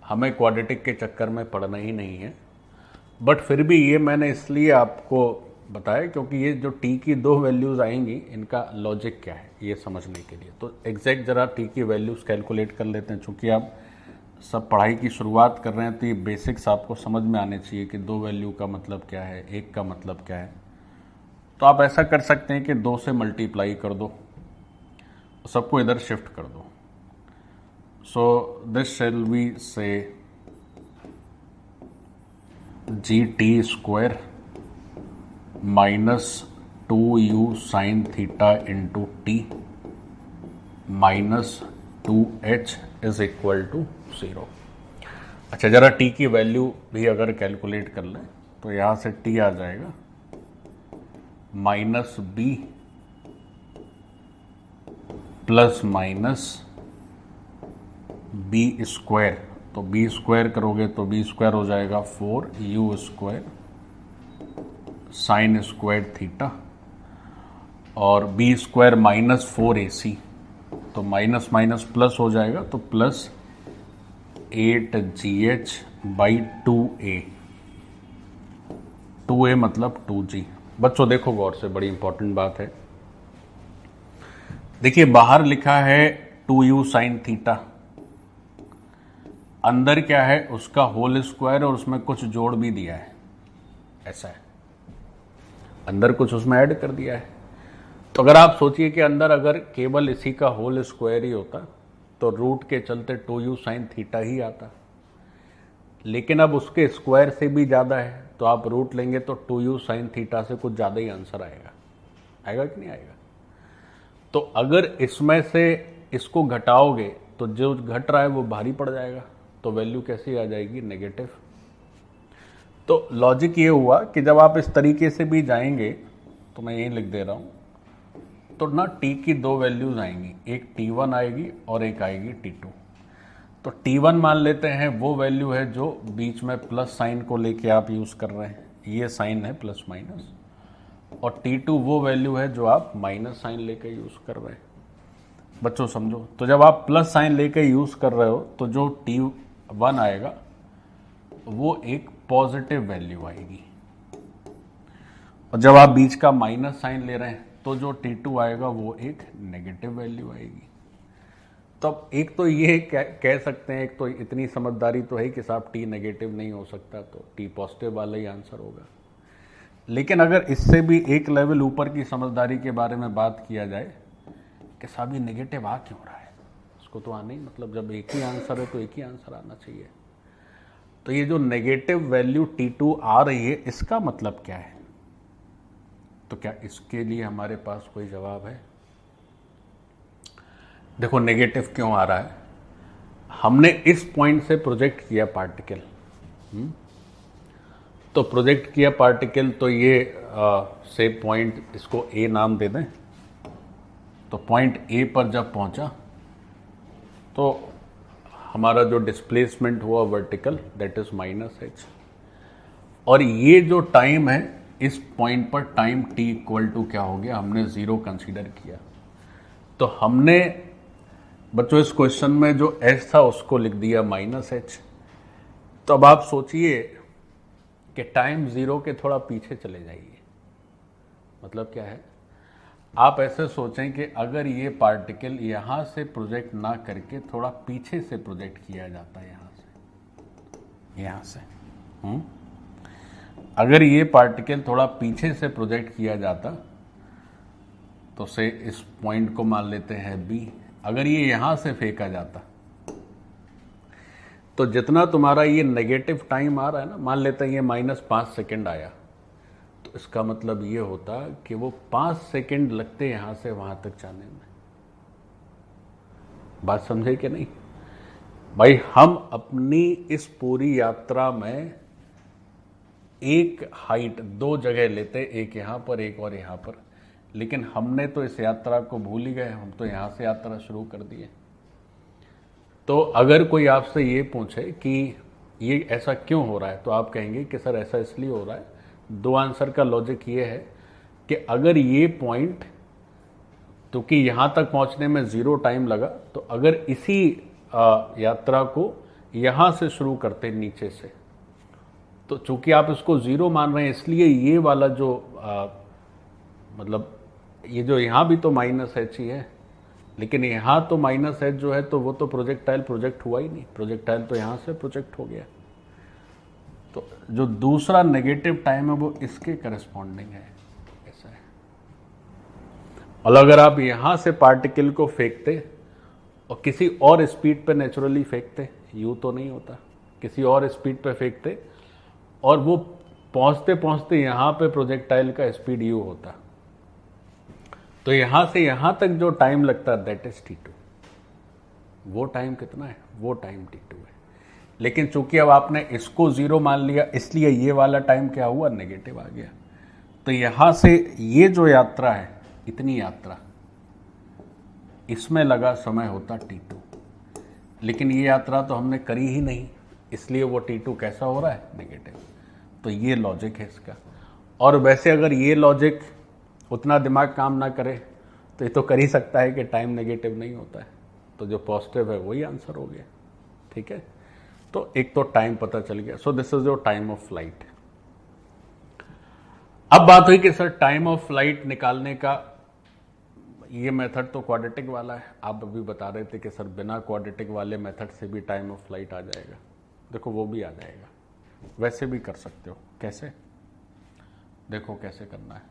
हमें क्वाड्रेटिक के चक्कर में पड़ना ही नहीं है। बट फिर भी ये मैंने इसलिए आपको बताया क्योंकि ये जो t की 2 वैल्यूज आएंगी इनका लॉजिक क्या है ये समझने के लिए। तो एग्जैक्ट जरा t की वैल्यूज कैलकुलेट कर लेते हैं। चूंकि आप सब पढ़ाई की शुरुआत कर रहे हैं तो ये बेसिक्स आपको समझ में आने चाहिए कि 2 वैल्यू का मतलब क्या है, 1 का मतलब क्या है। तो आप ऐसा कर सकते हैं कि 2 से मल्टीप्लाई कर दो, सबको इधर शिफ्ट कर दो। सो दिस शैल बी से g t square minus 2u sine theta into t minus 2h is equal to 0। अच्छा, जरा t की वैल्यू भी अगर कैलकुलेट कर लें तो यहां से t आ जाएगा minus b plus minus b square. तो b स्क्वायर करोगे तो b स्क्वायर हो जाएगा 4u square sine square theta और b स्क्वायर माइनस 4ac, तो माइनस माइनस प्लस हो जाएगा तो plus 8gh by 2a, 2a मतलब 2g। बच्चों देखो गौर से, बड़ी इंपॉर्टेंट बात है। देखिए बाहर लिखा है 2u साइन थीटा, अंदर क्या है उसका होल स्क्वायर और उसमें कुछ जोड़ भी दिया है, ऐसा है, अंदर कुछ उसमें ऐड कर दिया है। तो अगर आप सोचिए कि अंदर अगर केवल इसी का होल स्क्वायर ही होता तो रूट के चलते 2u साइन थीटा ही आता, लेकिन अब उसके स्क्वायर से भी ज़्यादा है तो आप रूट लेंगे तो 2u साइन थीटा से कुछ ज़्यादा ही आंसर आएगा। आएगा कि नहीं आएगा? तो अगर इसमें से इसको घटाओगे तो जो घट रहा है वो भारी पड़ जाएगा, तो वैल्यू कैसी आ जाएगी, नेगेटिव। तो लॉजिक ये हुआ कि जब आप इस तरीके से भी जाएंगे तो मैं यही लिख दे रहा हूँ, तो ना t की 2 वैल्यूज आएंगी, एक t1 आएगी और एक आएगी t2। तो t1 मान लेते हैं वो वैल्यू है जो बीच में प्लस साइन को लेके आप यूज कर रहे हैं, ये साइन है प्लस माइनस, और t2 वो वैल्यू है जो आप माइनस साइन लेके यूज कर रहे हैं। बच्चों समझो, तो जब आप प्लस साइन लेके यूज कर रहे हो तो जो t1 आएगा वो एक पॉजिटिव वैल्यू आएगी, और जब आप बीच का माइनस साइन ले रहे हैं तो जो t2 आएगा वो एक नेगेटिव वैल्यू आएगी। तब एक तो ये कह सकते हैं, एक तो इतनी समझदारी तो है कि साहब t नेगेटिव नहीं हो सकता, तो t पॉजिटिव वाला ही आंसर होगा। लेकिन अगर इससे भी एक लेवल ऊपर की समझदारी के बारे में बात किया जाए कि साहब ये नेगेटिव आ क्यों रहा है, इसको इसको तो आना ही, मतलब जब एक ही आंसर है तो एक ही आंसर आना चाहिए। तो ये जो नेगेटिव वैल्यू T2 आ रही है, इसका मतलब क्या है? तो क्या इसके लिए हमारे पास कोई जवाब है? देखो नेगेटिव क्यों आ रहा है, हमने इस पॉइंट से प्रोजेक्ट किया पार्टिकल, तो प्रोजेक्ट किया पार्टिकल, तो ये से पॉइंट, इसको ए नाम दे दें। तो पॉइंट ए पर जब पहुंचा तो हमारा जो डिस्प्लेसमेंट हुआ वर्टिकल, दैट इज -h, और ये जो टाइम है इस पॉइंट पर टाइम t इक्वल टू क्या हो गया, हमने 0 कंसीडर किया। तो हमने बच्चों इस क्वेश्चन में जो h था उसको लिख दिया -h। तो अब आप सोचिए कि टाइम 0 के थोड़ा पीछे चले जाइए, मतलब क्या है, आप ऐसे सोचें कि अगर ये पार्टिकल यहां से प्रोजेक्ट ना करके थोड़ा पीछे से प्रोजेक्ट किया जाता, यहां से अगर ये पार्टिकल थोड़ा पीछे से प्रोजेक्ट किया जाता, तो से इस पॉइंट को मान लेते हैं B, अगर ये यहां से फेंका जाता तो जितना तुम्हारा ये नेगेटिव टाइम आ रहा है ना, मान लेते हैं ये -5 सेकेंड आया, तो इसका मतलब ये होता कि वो 5 सेकेंड लगते यहां से वहां तक जाने में। बात समझे कि नहीं भाई? हम अपनी इस पूरी यात्रा में एक हाइट 2 जगह लेते, एक यहां पर एक और यहां पर, लेकिन हमने तो इस यात्रा को भूल ही गए, हम तो यहां से यात्रा शुरू कर दिए। तो अगर कोई आपसे ये पूछे कि ये ऐसा क्यों हो रहा है, तो आप कहेंगे कि सर ऐसा इसलिए हो रहा है, 2 आंसर का लॉजिक ये है कि अगर ये पॉइंट, क्योंकि यहां तक पहुंचने में 0 टाइम लगा, तो अगर इसी यात्रा को यहां से शुरू करते नीचे से, तो चूंकि आप इसको 0 मान रहे हैं, इसलिए ये वाला जो मतलब ये जो यहां भी तो -h ही है, लेकिन यहां तो -h जो है, तो वो तो प्रोजेक्टाइल प्रोजेक्ट हुआ ही नहीं, प्रोजेक्टाइल तो यहां से प्रोजेक्ट हो गया। तो जो दूसरा नेगेटिव टाइम है वो इसके करस्पॉन्डिंग है, ऐसा है। और अगर आप यहां से पार्टिकल को फेंकते और किसी और स्पीड पे नेचुरली फेंकते, यू तो नहीं होता, किसी और स्पीड पे फेंकते, और वो पहुंचते पहुंचते यहां पे प्रोजेक्टाइल का स्पीड यू होता, तो यहां से यहां तक जो टाइम लगता है दैट इज T2। वो टाइम कितना है? वो टाइम T2 है। लेकिन चूंकि अब आपने इसको 0 मान लिया, इसलिए ये वाला टाइम क्या हुआ, नेगेटिव आ गया। तो यहां से ये जो यात्रा है, इतनी यात्रा, इसमें लगा समय होता T2, लेकिन ये यात्रा तो हमने करी ही नहीं, इसलिए वो T2 कैसा हो रहा है, नेगेटिव। तो ये लॉजिक है इसका। और वैसे अगर ये लॉजिक उतना दिमाग काम ना करे तो ये तो कर ही सकता है कि टाइम नेगेटिव नहीं होता है, तो जो पॉजिटिव है वही आंसर हो गया, ठीक है। तो एक तो टाइम पता चल गया। सो this is your time of flight. अब बात हुई कि सर टाइम ऑफ फ्लाइट निकालने का ये मेथड तो क्वाड्रेटिक वाला है, आप अभी बता रहे थे कि सर बिना क्वाड्रेटिक वाले मेथड से भी टाइम ऑफ फ्लाइट आ जाएगा। देखो वो भी आ जाएगा, वैसे भी कर सकते हो। कैसे? देखो कैसे करना है।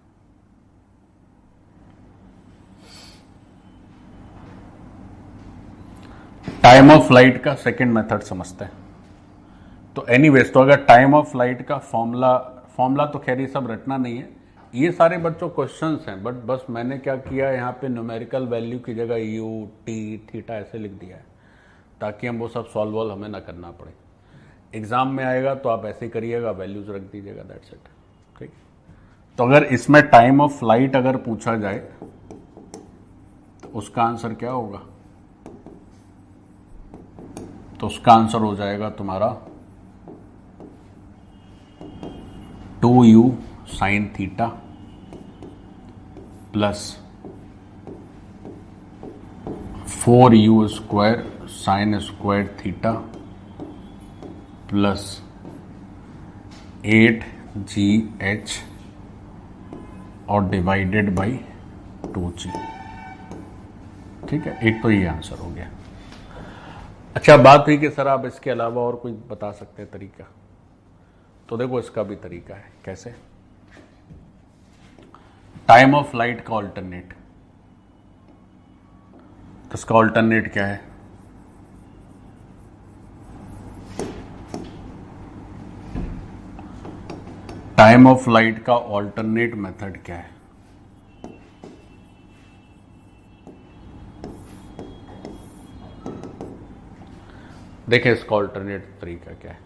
टाइम ऑफ फ्लाइट का सेकंड मेथड समझते हैं। तो एनीवेज, तो अगर टाइम ऑफ फ्लाइट का फॉर्मूला तो खैर ये सब रटना नहीं है, ये सारे बच्चों क्वेश्चंस हैं, बट बस मैंने क्या किया, यहाँ पे न्यूमेरिकल वैल्यू की जगह यू टी थीटा ऐसे लिख दिया है, ताकि हम वो सब सॉल्व हमें ना करना पड़े। एग्जाम में आएगा तो आप ऐसे करिएगा, वैल्यूज रख दीजिएगा, दैट्स इट, ठीक। तो अगर इसमें टाइम ऑफ फ्लाइट अगर पूछा जाए तो उसका आंसर क्या होगा? तो उसका आंसर हो जाएगा तुम्हारा 2u sine theta plus 4u square sine square theta plus 8gh और डिवाइडेड बाई 2g। ठीक है, एक तो ये आंसर हो गया। अच्छा, बात हुई कि सर आप इसके अलावा और कोई बता सकते हैं तरीका, तो देखो इसका भी तरीका है। कैसे? टाइम ऑफ फ्लाइट का ऑल्टरनेट, तो इसका ऑल्टरनेट क्या है? टाइम ऑफ फ्लाइट का ऑल्टरनेट मेथड क्या है? देखें इसका ऑल्टरनेट तरीका क्या है।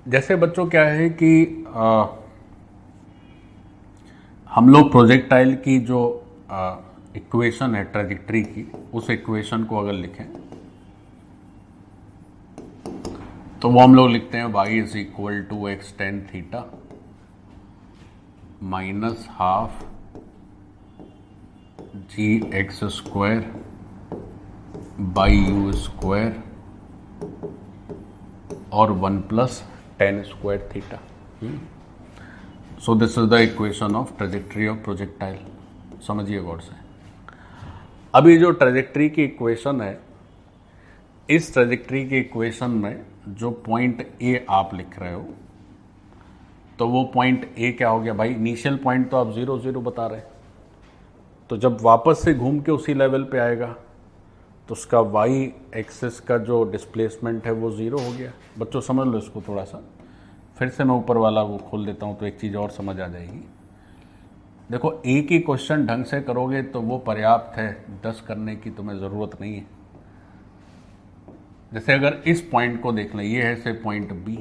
जैसे बच्चों क्या है कि हम लोग प्रोजेक्टाइल की जो इक्वेशन है ट्रेजेक्ट्री की, उस इक्वेशन को अगर लिखें तो वो हम लोग लिखते हैं y is equal to x tan theta minus half g x square by u square और 1 plus tan square theta. So this is the equation of trajectory of projectile. समझिए गौर से। अब ये जो ट्रेजेक्ट्री की इक्वेशन है, इस ट्रेजेक्ट्री की इक्वेशन में जो पॉइंट ए आप लिख रहे हो, तो वो पॉइंट ए क्या हो गया भाई? इनिशियल पॉइंट तो आप 0 0 बता रहे हैं, तो जब वापस से घूम के उसी लेवल पे आएगा तो उसका वाई एक्सिस का जो डिस्प्लेसमेंट है वो 0 हो गया। बच्चों समझ लो इसको थोड़ा सा, फिर से मैं ऊपर वाला वो खोल देता हूँ तो एक चीज़ और समझ आ जाएगी। देखो, एक ही क्वेश्चन ढंग से करोगे तो वो पर्याप्त है, 10 करने की तुम्हें ज़रूरत नहीं है। जैसे अगर इस पॉइंट को देख लें, ये है से पॉइंट बी,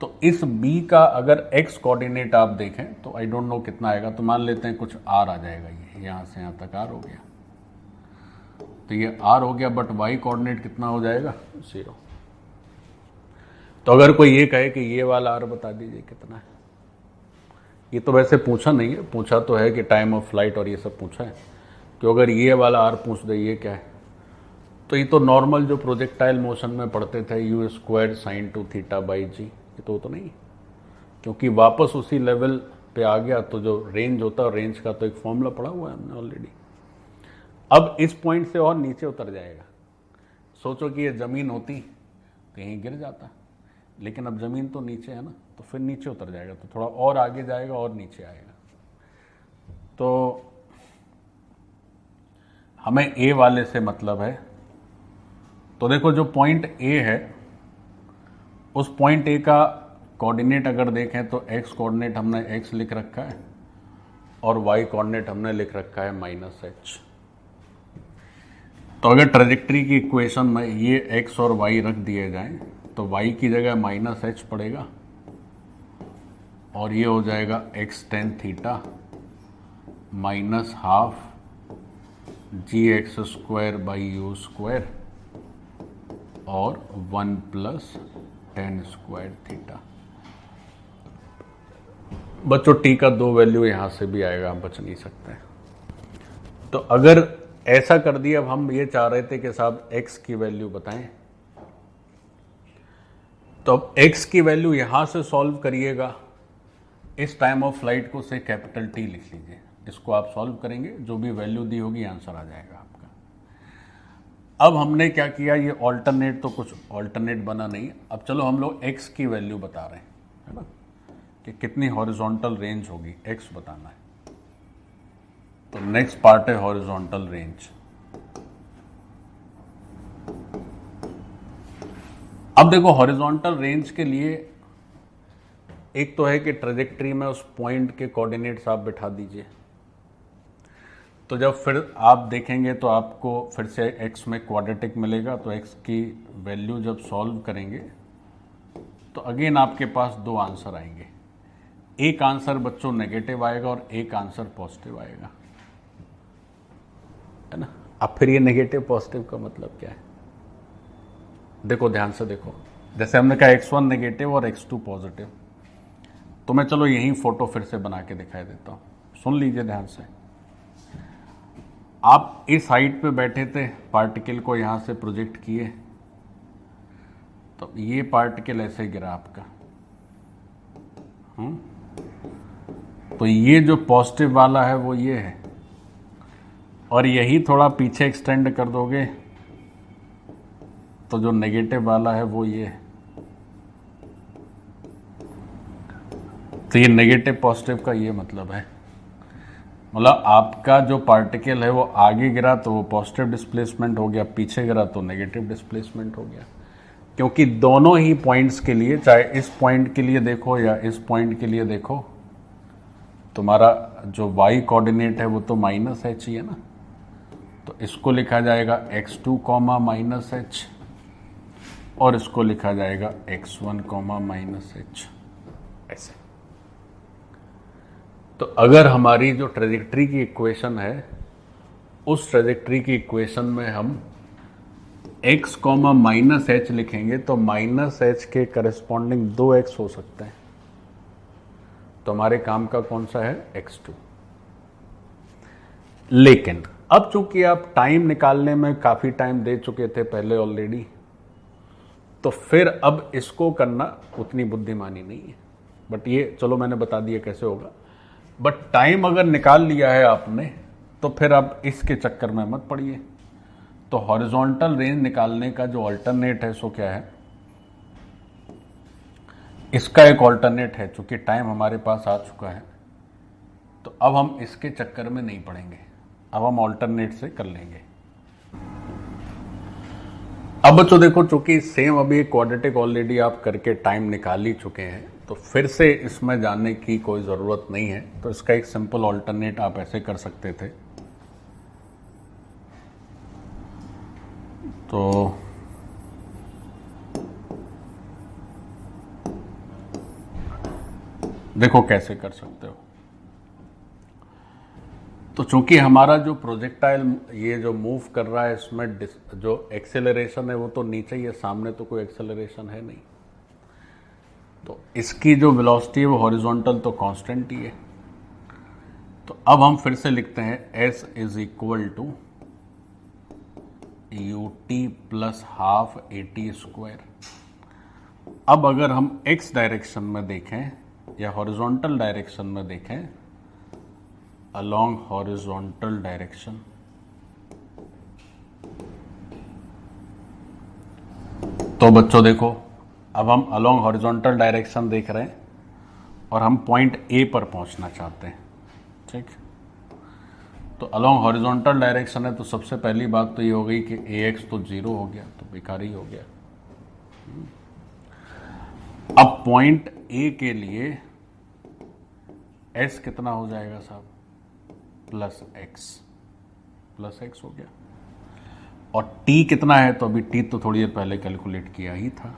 तो इस बी का अगर एक्स कोऑर्डिनेट आप देखें तो आई डोंट नो कितना आएगा, तो मान लेते हैं कुछ आर आ जाएगा। ये यहाँ से यहाँ तक आर हो गया, तो ये आर हो गया, बट वाई कोऑर्डिनेट कितना हो जाएगा? 0। तो अगर कोई ये कहे कि ये वाला आर बता दीजिए कितना है, ये तो वैसे पूछा नहीं है, पूछा तो है कि टाइम ऑफ फ्लाइट और ये सब पूछा है, कि अगर ये वाला आर पूछ दे ये क्या है, तो ये तो नॉर्मल जो प्रोजेक्टाइल मोशन में पढ़ते थे, u square sine 2 theta by g, ये तो नहीं, क्योंकि वापस उसी लेवल पे आ गया। तो जो रेंज होता है, रेंज का तो एक फॉर्मूला पढ़ा हुआ है हमने ऑलरेडी। अब इस पॉइंट से और नीचे उतर जाएगा। सोचो कि ये ज़मीन होती तो यहीं गिर जाता, लेकिन अब ज़मीन तो नीचे है ना, तो फिर नीचे उतर जाएगा, तो थोड़ा और आगे जाएगा और नीचे आएगा। तो हमें ए वाले से मतलब है, तो देखो जो पॉइंट ए है, उस पॉइंट ए का कोऑर्डिनेट अगर देखें तो एक्स कोऑर्डिनेट हमने एक्स लिख रखा है और वाई कोऑर्डिनेट हमने लिख रखा है -h। तो अगर ट्रेजेक्ट्री की इक्वेशन में ये एक्स और वाई रख दिए जाएं तो y की जगह -h पड़ेगा और ये हो जाएगा x tan theta minus half g x square by u square और 1 प्लस tan स्क्वायर थीटा। बच्चों टी का 2 वैल्यू यहां से भी आएगा, हम बच नहीं सकते। तो अगर ऐसा कर दिया, अब हम ये चाह रहे थे कि साहब x की वैल्यू बताएं, तो अब x की वैल्यू यहां से सॉल्व करिएगा। इस टाइम ऑफ फ्लाइट को से कैपिटल T लिख लीजिए, इसको आप सॉल्व करेंगे, जो भी वैल्यू दी होगी आंसर आ जाएगा आपका। अब हमने क्या किया, ये ऑल्टरनेट तो कुछ ऑल्टरनेट बना नहीं। अब चलो हम लोग x की वैल्यू बता रहे हैं, है ना, कि कितनी हॉरिजॉन्टल रेंज होगी, x बताना है। तो नेक्स्ट पार्ट है हॉरिजॉन्टल रेंज। अब देखो हॉरिजॉन्टल रेंज के लिए एक तो है कि ट्रेजेक्ट्री में उस पॉइंट के कोऑर्डिनेट्स आप बिठा दीजिए, तो जब फिर आप देखेंगे तो आपको फिर से x में क्वाड्रेटिक मिलेगा, तो x की वैल्यू जब सॉल्व करेंगे तो अगेन आपके पास 2 आंसर आएंगे। एक आंसर बच्चों नेगेटिव आएगा और एक आंसर पॉजिटिव आएगा, है ना। अब फिर ये नेगेटिव पॉजिटिव का मतलब क्या है, देखो ध्यान से देखो। जैसे हमने कहा x1 नेगेटिव और x2 पॉजिटिव, तो मैं चलो यही फोटो फिर से बना के दिखाई देता हूँ, सुन लीजिए ध्यान से। आप इस हाइट पे बैठे थे, पार्टिकल को यहाँ से प्रोजेक्ट किए, तो ये पार्टिकल ऐसे गिरा आपका, तो ये जो पॉजिटिव वाला है वो ये है, और यही थोड़ा पीछे एक्सटेंड कर दोगे तो जो नेगेटिव वाला है वो ये है। तो ये नेगेटिव पॉजिटिव का ये मतलब है, मतलब आपका जो पार्टिकल है वो आगे गिरा तो वो पॉजिटिव डिस्प्लेसमेंट हो गया, पीछे गिरा तो नेगेटिव डिस्प्लेसमेंट हो गया। क्योंकि दोनों ही पॉइंट्स के लिए, चाहे इस पॉइंट के लिए देखो या इस पॉइंट के लिए देखो, तुम्हारा जो y कोऑर्डिनेट है वो तो -h ही है ना। तो इसको लिखा जाएगा x2 कॉमा -h और इसको लिखा जाएगा x1 कॉमा -h, ऐसे। तो अगर हमारी जो ट्रेजेक्ट्री की इक्वेशन है, उस ट्रेजेक्ट्री की इक्वेशन में हम x कॉमा -h लिखेंगे तो -h के करस्पॉन्डिंग 2x हो सकते हैं। तो हमारे काम का कौन सा है, x2। लेकिन अब चूंकि आप टाइम निकालने में काफी टाइम दे चुके थे पहले ऑलरेडी, तो फिर अब इसको करना उतनी बुद्धिमानी नहीं है। बट ये चलो मैंने बता दिया कैसे होगा। बट टाइम अगर निकाल लिया है आपने, तो फिर आप इसके चक्कर में मत पड़िए। तो हॉरिजॉन्टल रेंज निकालने का जो अल्टरनेट है सो क्या है, इसका एक अल्टरनेट है। चूंकि टाइम हमारे पास आ चुका है, तो अब हम इसके चक्कर में नहीं पड़ेंगे, अब हम अल्टरनेट से कर लेंगे। अब बच्चों देखो, चूंकि सेम अभी क्वाड्रेटिक ऑलरेडी आप करके टाइम निकाल ही चुके हैं, तो फिर से इसमें जाने की कोई ज़रूरत नहीं है। तो इसका एक सिंपल ऑल्टरनेट आप ऐसे कर सकते थे। तो देखो कैसे कर सकते हो। तो चूंकि हमारा जो प्रोजेक्टाइल ये जो मूव कर रहा है, इसमें जो एक्सेलरेशन है वो तो नीचे ही है, सामने तो कोई एक्सेलरेशन है नहीं। तो इसकी जो वेलोसिटी है वो हॉरिजॉन्टल तो कांस्टेंट ही है। तो अब हम फिर से लिखते हैं s is equal to ut plus half at square. अब अगर हम x डायरेक्शन में देखें या हॉरिजॉन्टल डायरेक्शन में देखें, अलोंग हॉरिजॉन्टल डायरेक्शन, तो बच्चों देखो, अब हम अलोंग हॉरिजॉन्टल डायरेक्शन देख रहे हैं और हम पॉइंट ए पर पहुंचना चाहते हैं, ठीक। तो अलोंग हॉरिजॉन्टल डायरेक्शन है, तो सबसे पहली बात तो ये हो गई कि ax तो 0 हो गया, तो बेकार ही हो गया। अब पॉइंट ए के लिए s कितना हो जाएगा साहब, प्लस x हो गया। और t कितना है, तो अभी t तो थोड़ी देर पहले कैलकुलेट किया ही था।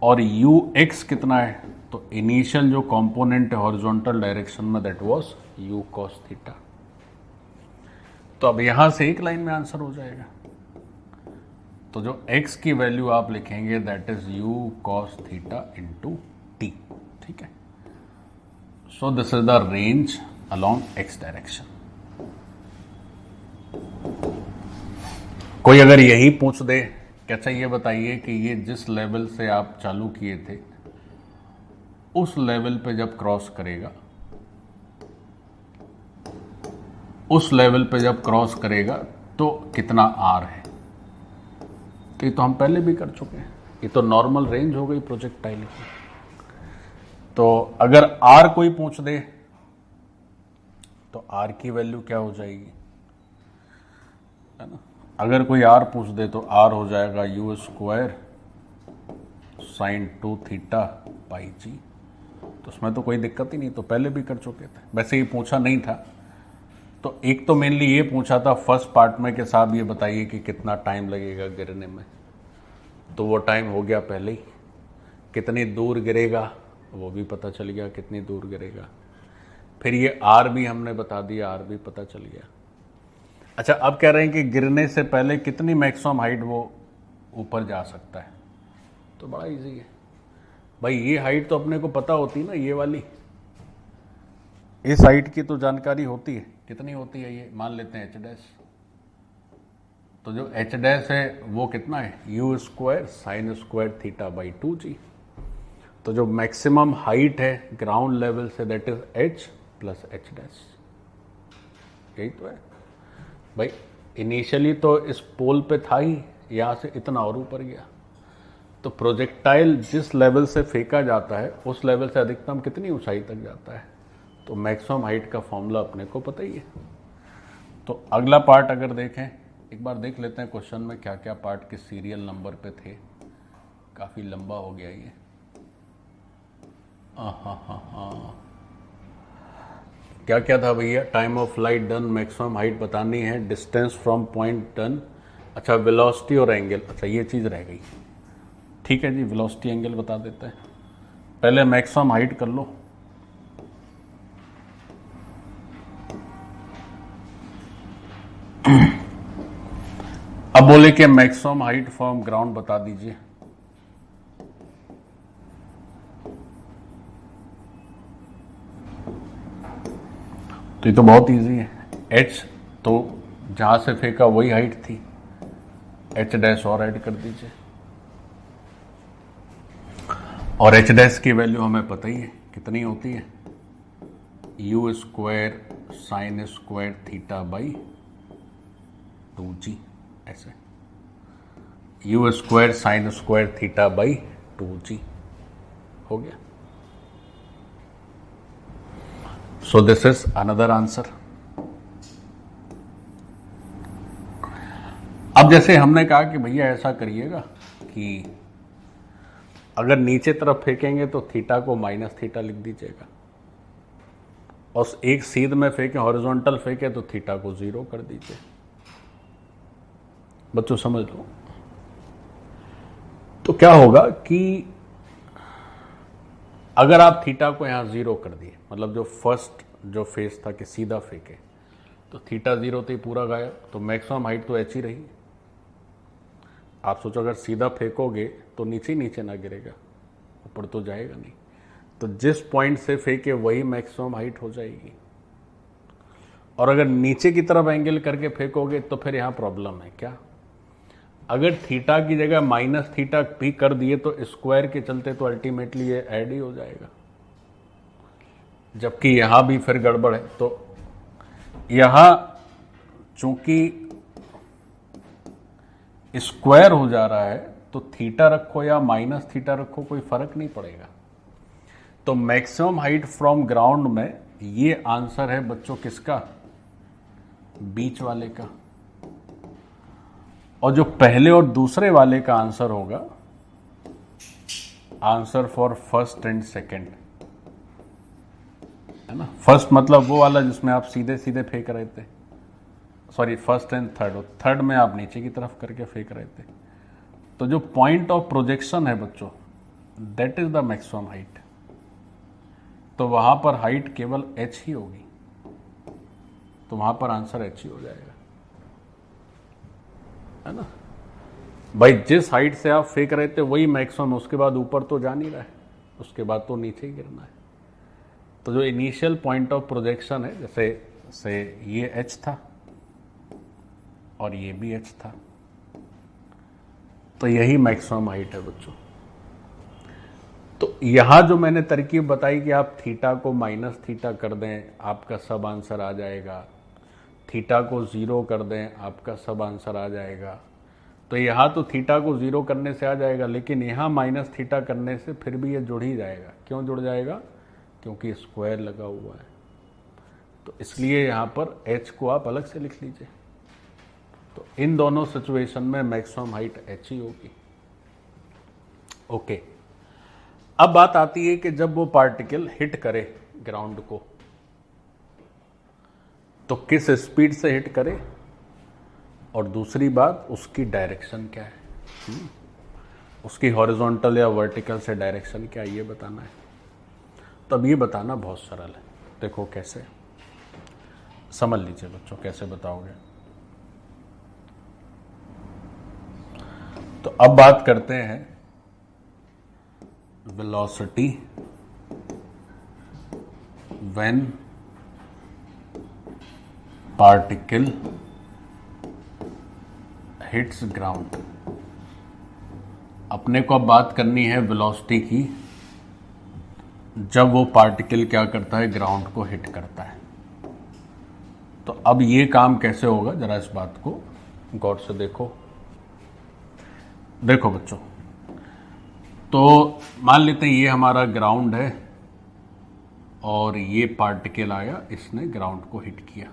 और ux कितना है, तो इनिशियल जो कंपोनेंट है हॉरिजॉन्टल डायरेक्शन में, that was u cos theta. तो अब यहां से एक लाइन में आंसर हो जाएगा। तो जो x की वैल्यू आप लिखेंगे, that is u cos theta into t, ठीक है। So this is the range along x direction. कोई अगर यही पूछ दे कि अच्छा ये बताइए कि ये जिस लेवल से आप चालू किए थे, उस लेवल पे जब क्रॉस करेगा, उस लेवल पे जब क्रॉस करेगा तो कितना r है। तो ये तो हम पहले भी कर चुके हैं, ये तो नॉर्मल रेंज हो गई प्रोजेक्टाइल की। तो अगर r कोई पूछ दे तो r की वैल्यू क्या हो जाएगी, है ना। अगर कोई r पूछ दे तो r हो जाएगा u square sine 2 theta by g. तो उसमें तो कोई दिक्कत ही नहीं, तो पहले भी कर चुके थे। वैसे ही पूछा नहीं था, तो एक तो मेनली ये पूछा था फर्स्ट पार्ट में कि साहब ये बताइए कि कितना टाइम लगेगा गिरने में, तो वो टाइम हो गया पहले ही। कितनी दूर गिरेगा वो भी पता चल गया, कितनी दूर गिरेगा। फिर ये आर भी हमने बता दिया, आर भी पता चल गया। अच्छा, अब कह रहे हैं कि गिरने से पहले कितनी मैक्सिमम हाइट वो ऊपर जा सकता है। तो बड़ा इजी है भाई, ये हाइट तो अपने को पता होती ना, ये वाली, इस हाइट की तो जानकारी होती है। कितनी होती है ये, मान लेते हैं h डैश। तो जो h डैश है वो कितना है, u square sine square theta by 2g। तो जो मैक्सिमम हाइट है ग्राउंड लेवल से, that is h plus h dash. यही तो है भाई। इनिशियली तो इस पोल पे था ही, यहां से इतना और ऊपर गया। तो प्रोजेक्टाइल जिस लेवल से फेंका जाता है, उस लेवल से अधिकतम कितनी ऊंचाई तक जाता है। तो मैक्सिमम हाइट का फॉर्मूला अपने को पता ही है। तो अगला पार्ट अगर देखें, एक बार देख लेते हैं क्वेश्चन में क्या क्या पार्ट किस सीरियल नंबर पे थे। काफ़ी लंबा हो गया ये। हाँ, क्या क्या था भैया? Time of flight done, maximum height बतानी है, डिस्टेंस फ्रॉम पॉइंट डन, अच्छा वेलोसिटी और एंगल, अच्छा ये चीज़ रह गई। ठीक है जी, वेलोसिटी एंगल बता देते हैं, पहले मैक्सिमम हाइट कर लो। अब बोले कि मैक्सिमम हाइट फ्रॉम ग्राउंड बता दीजिए। तो ये तो बहुत इजी है, h तो जहां से फेंका वही हाइट थी, h डैश और ऐड कर दीजिए, और h डैश की वैल्यू हमें पता ही है कितनी होती है, u square sine square theta by 2g, ऐसे u square sine square theta by 2g हो गया। So this is another answer. अब जैसे हमने कहा कि भैया ऐसा करिएगा कि अगर नीचे तरफ फेंकेंगे तो थीटा को माइनस थीटा लिख दीजिएगा, और एक सीध में फेंके, हॉरिजॉन्टल फेंके तो थीटा को 0 कर दीजिए। बच्चों समझ लो, तो क्या होगा कि अगर आप थीटा को यहां 0 कर दिए, मतलब जो फर्स्ट जो फेस था कि सीधा फेंके, तो थीटा 0 तो ही पूरा गायब, तो मैक्सिमम हाइट तो h ही रही। आप सोचो अगर सीधा फेंकोगे तो नीचे नीचे ना गिरेगा, ऊपर तो जाएगा नहीं, तो जिस पॉइंट से फेंके वही मैक्सिमम हाइट हो जाएगी। और अगर नीचे की तरफ एंगल करके फेंकोगे तो फिर यहां प्रॉब्लम है क्या, अगर थीटा की जगह माइनस थीटा भी कर दिए तो स्क्वायर के चलते तो अल्टीमेटली ये ऐड ही हो जाएगा, जबकि यहां भी फिर गड़बड़ है। तो यहां चूंकि स्क्वायर हो जा रहा है तो थीटा रखो या माइनस थीटा रखो कोई फर्क नहीं पड़ेगा। तो मैक्सिमम हाइट फ्रॉम ग्राउंड में ये आंसर है बच्चों किसका, बीच वाले का, और जो पहले और दूसरे वाले का आंसर होगा, answer for first and second, है ना। फर्स्ट मतलब वो वाला जिसमें आप सीधे सीधे फेंक रहे थे, sorry first and third, third में आप नीचे की तरफ करके फेंक रहे थे। तो जो पॉइंट ऑफ प्रोजेक्शन है बच्चों, that is the maximum height, तो वहां पर हाइट केवल h ही होगी, तो वहां पर आंसर h ही हो जाएगा, है ना भाई। जिस हाइट से आप फेंक रहे थे वही मैक्सिमम, उसके बाद ऊपर तो जा नहीं रहा है, उसके बाद तो नीचे ही गिरना है। तो जो इनिशियल पॉइंट ऑफ प्रोजेक्शन है, जैसे से ये h था और ये भी h था, तो यही मैक्सिमम हाइट है बच्चों। तो यहां जो मैंने तरकीब बताई कि आप थीटा को माइनस थीटा कर दें, आपका सब आंसर आ जाएगा, थीटा को 0 कर दें, आपका सब आंसर आ जाएगा। तो यहां तो थीटा को 0 करने से आ जाएगा, लेकिन यहां माइनस थीटा करने से फिर भी ये जुड़ ही जाएगा। क्यों जुड़ जाएगा, क्योंकि स्क्वायर लगा हुआ है, तो इसलिए यहां पर h को आप अलग से लिख लीजिए। तो इन दोनों सिचुएशन में मैक्सिमम हाइट h ही होगी। ओके, अब बात आती है कि जब वो पार्टिकल हिट करे ग्राउंड को तो किस स्पीड से हिट करे, और दूसरी बात उसकी डायरेक्शन क्या है, उसकी हॉरिजॉन्टल या वर्टिकल से डायरेक्शन क्या है, ये बताना है। तो अब ये बताना बहुत सरल है, देखो कैसे, समझ लीजिए बच्चों कैसे बताओगे। तो अब बात करते हैं velocity when particle hits ground. अपने को अब बात करनी है वेलोसिटी की जब वो पार्टिकल क्या करता है, ग्राउंड को हिट करता है। तो अब ये काम कैसे होगा, जरा इस बात को गौर से देखो। देखो बच्चों, तो मान लेते हैं ये हमारा ग्राउंड है और ये पार्टिकल आया, इसने ग्राउंड को हिट किया,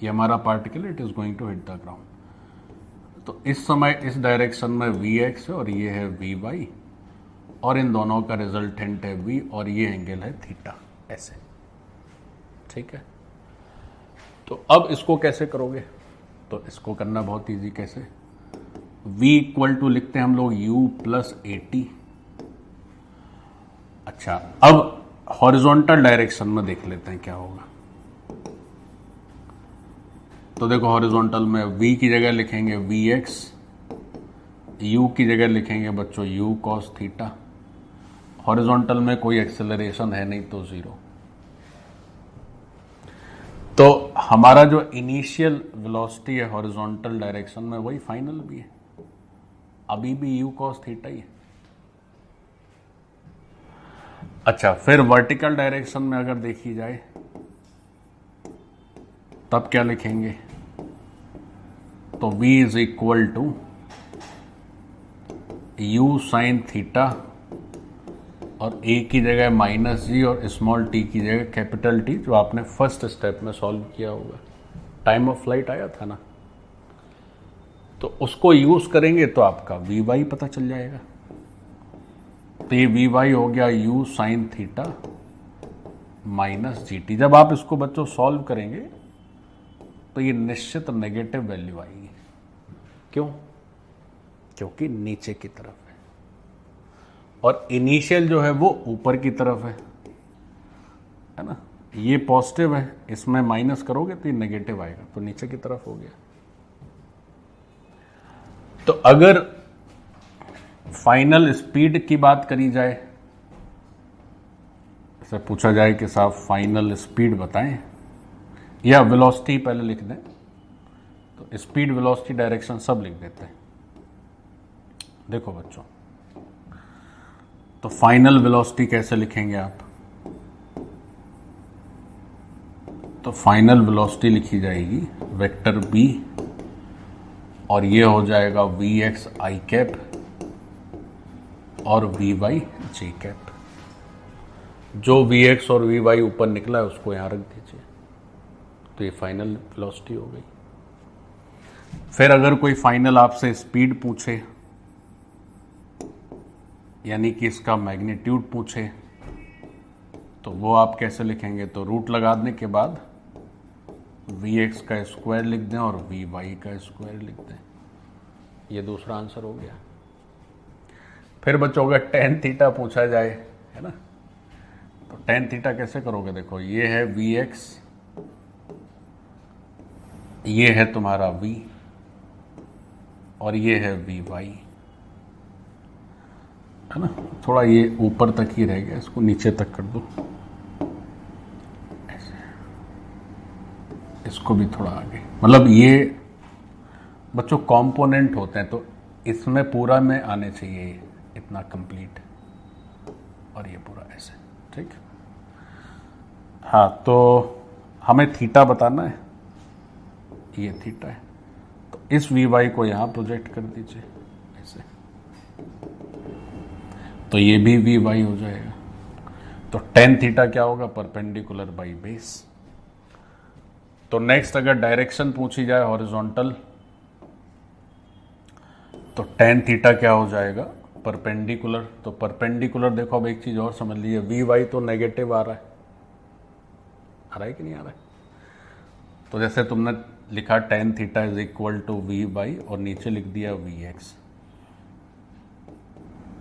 ये हमारा particle, it is going to hit the ground. तो इस समय इस डायरेक्शन में Vx है और ये है Vy, और इन दोनों का रिजल्टेंट है V, और ये एंगल है थीटा, ऐसे। ठीक है, तो अब इसको कैसे करोगे? तो इसको करना बहुत इजी। कैसे? V इक्वल टू लिखते हैं हम लोग U प्लस AT। अच्छा, अब हॉरिजॉन्टल डायरेक्शन में देख लेते हैं क्या होगा। तो देखो, हॉरिजॉन्टल में V की जगह लिखेंगे Vx, U की जगह लिखेंगे बच्चों U cos थीटा। हॉरिजॉन्टल में कोई एक्सेलरेशन है नहीं तो 0। तो हमारा जो इनिशियल वेलोसिटी है हॉरिजॉन्टल डायरेक्शन में, वही फाइनल भी है, अभी भी U cos थीटा ही है। अच्छा, फिर वर्टिकल डायरेक्शन में अगर देखी जाए तब क्या लिखेंगे? तो V is equal to U sine theta, और A की जगह माइनस G और स्मॉल t की जगह कैपिटल T, जो आपने फर्स्ट स्टेप में सॉल्व किया होगा। टाइम ऑफ फ्लाइट आया था ना, तो उसको यूज करेंगे तो आपका Vy पता चल जाएगा। तो ये Vy हो गया U sine theta minus GT। जब आप इसको बच्चों सॉल्व करेंगे तो ये निश्चित नेगेटिव वैल्यू आएगी। क्यों? क्योंकि नीचे की तरफ है और इनिशियल जो है वो ऊपर की तरफ है ना। ये पॉजिटिव है, इसमें माइनस करोगे तो ये नेगेटिव आएगा, तो नीचे की तरफ हो गया। तो अगर फाइनल स्पीड की बात करी जाए, ऐसे पूछा जाए कि साहब फाइनल स्पीड बताएं, या वेलोसिटी पहले लिख दें, तो स्पीड, वेलोसिटी, डायरेक्शन सब लिख देते हैं। देखो बच्चों, तो फाइनल वेलोसिटी कैसे लिखेंगे आप? तो फाइनल वेलोसिटी लिखी जाएगी वेक्टर b, और ये हो जाएगा Vx i कैप और Vy j कैप। जो Vx और Vy ऊपर निकला है उसको यहां रख दीजिए, तो ये फाइनल वेलोसिटी हो गई। फिर अगर कोई फाइनल आपसे स्पीड पूछे, यानी कि इसका मैग्नीट्यूड पूछे, तो वो आप कैसे लिखेंगे? तो रूट लगाने के बाद Vx का स्क्वायर लिख दें और Vy का स्क्वायर लिख दें। ये दूसरा आंसर हो गया। फिर बच्चों अगर टेन थीटा पूछा जाए, है ना, तो टेन थीटा कैसे करोगे? देखो, ये है Vx, ये है तुम्हारा V, और ये है Vy, है ना। थोड़ा ये ऊपर तक ही रह गया, इसको नीचे तक कर दो, ऐसे, इसको भी थोड़ा आगे। मतलब ये बच्चों कंपोनेंट होते हैं, तो इसमें पूरा में आने चाहिए इतना कंप्लीट, और ये पूरा ऐसे, ठीक। हाँ, तो हमें थीटा बताना है, ये थीटा है, तो इस Vy को यहां प्रोजेक्ट कर दीजिए ऐसे, तो ये भी Vy हो जाएगा। तो टेन थीटा क्या होगा? Perpendicular by base. तो नेक्स्ट अगर डायरेक्शन पूछी जाए हॉरिजॉन्टल, तो टेन थीटा क्या हो जाएगा? परपेंडिकुलर। तो परपेंडिकुलर देखो, अब एक चीज और समझ लीजिए, Vy तो नेगेटिव आ रहा है कि नहीं आ रहा है? तो जैसे तुमने लिखा tan theta is equal to Vy और नीचे लिख दिया Vx,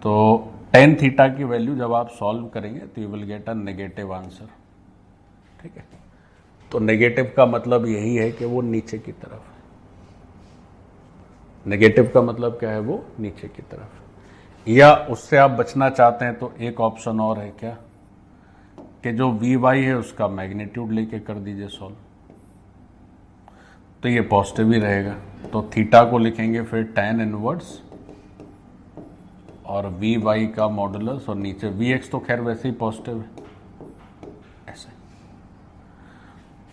तो टेन थीटा की वैल्यू जब आप सॉल्व करेंगे तो you will get a negative answer, ठीक है। तो नेगेटिव का मतलब यही है कि वो नीचे की तरफ है। नेगेटिव का मतलब क्या है? वो नीचे की तरफ। या उससे आप बचना चाहते हैं तो एक ऑप्शन और है क्या, कि जो Vy है उसका मैग्नीट्यूड लेके कर दीजिए सॉल्व, तो ये पॉजिटिव ही रहेगा। तो थीटा को लिखेंगे फिर tan इनवर्स और Vy का मॉडुलस, और नीचे Vx तो खैर वैसे ही पॉजिटिव है ऐसे,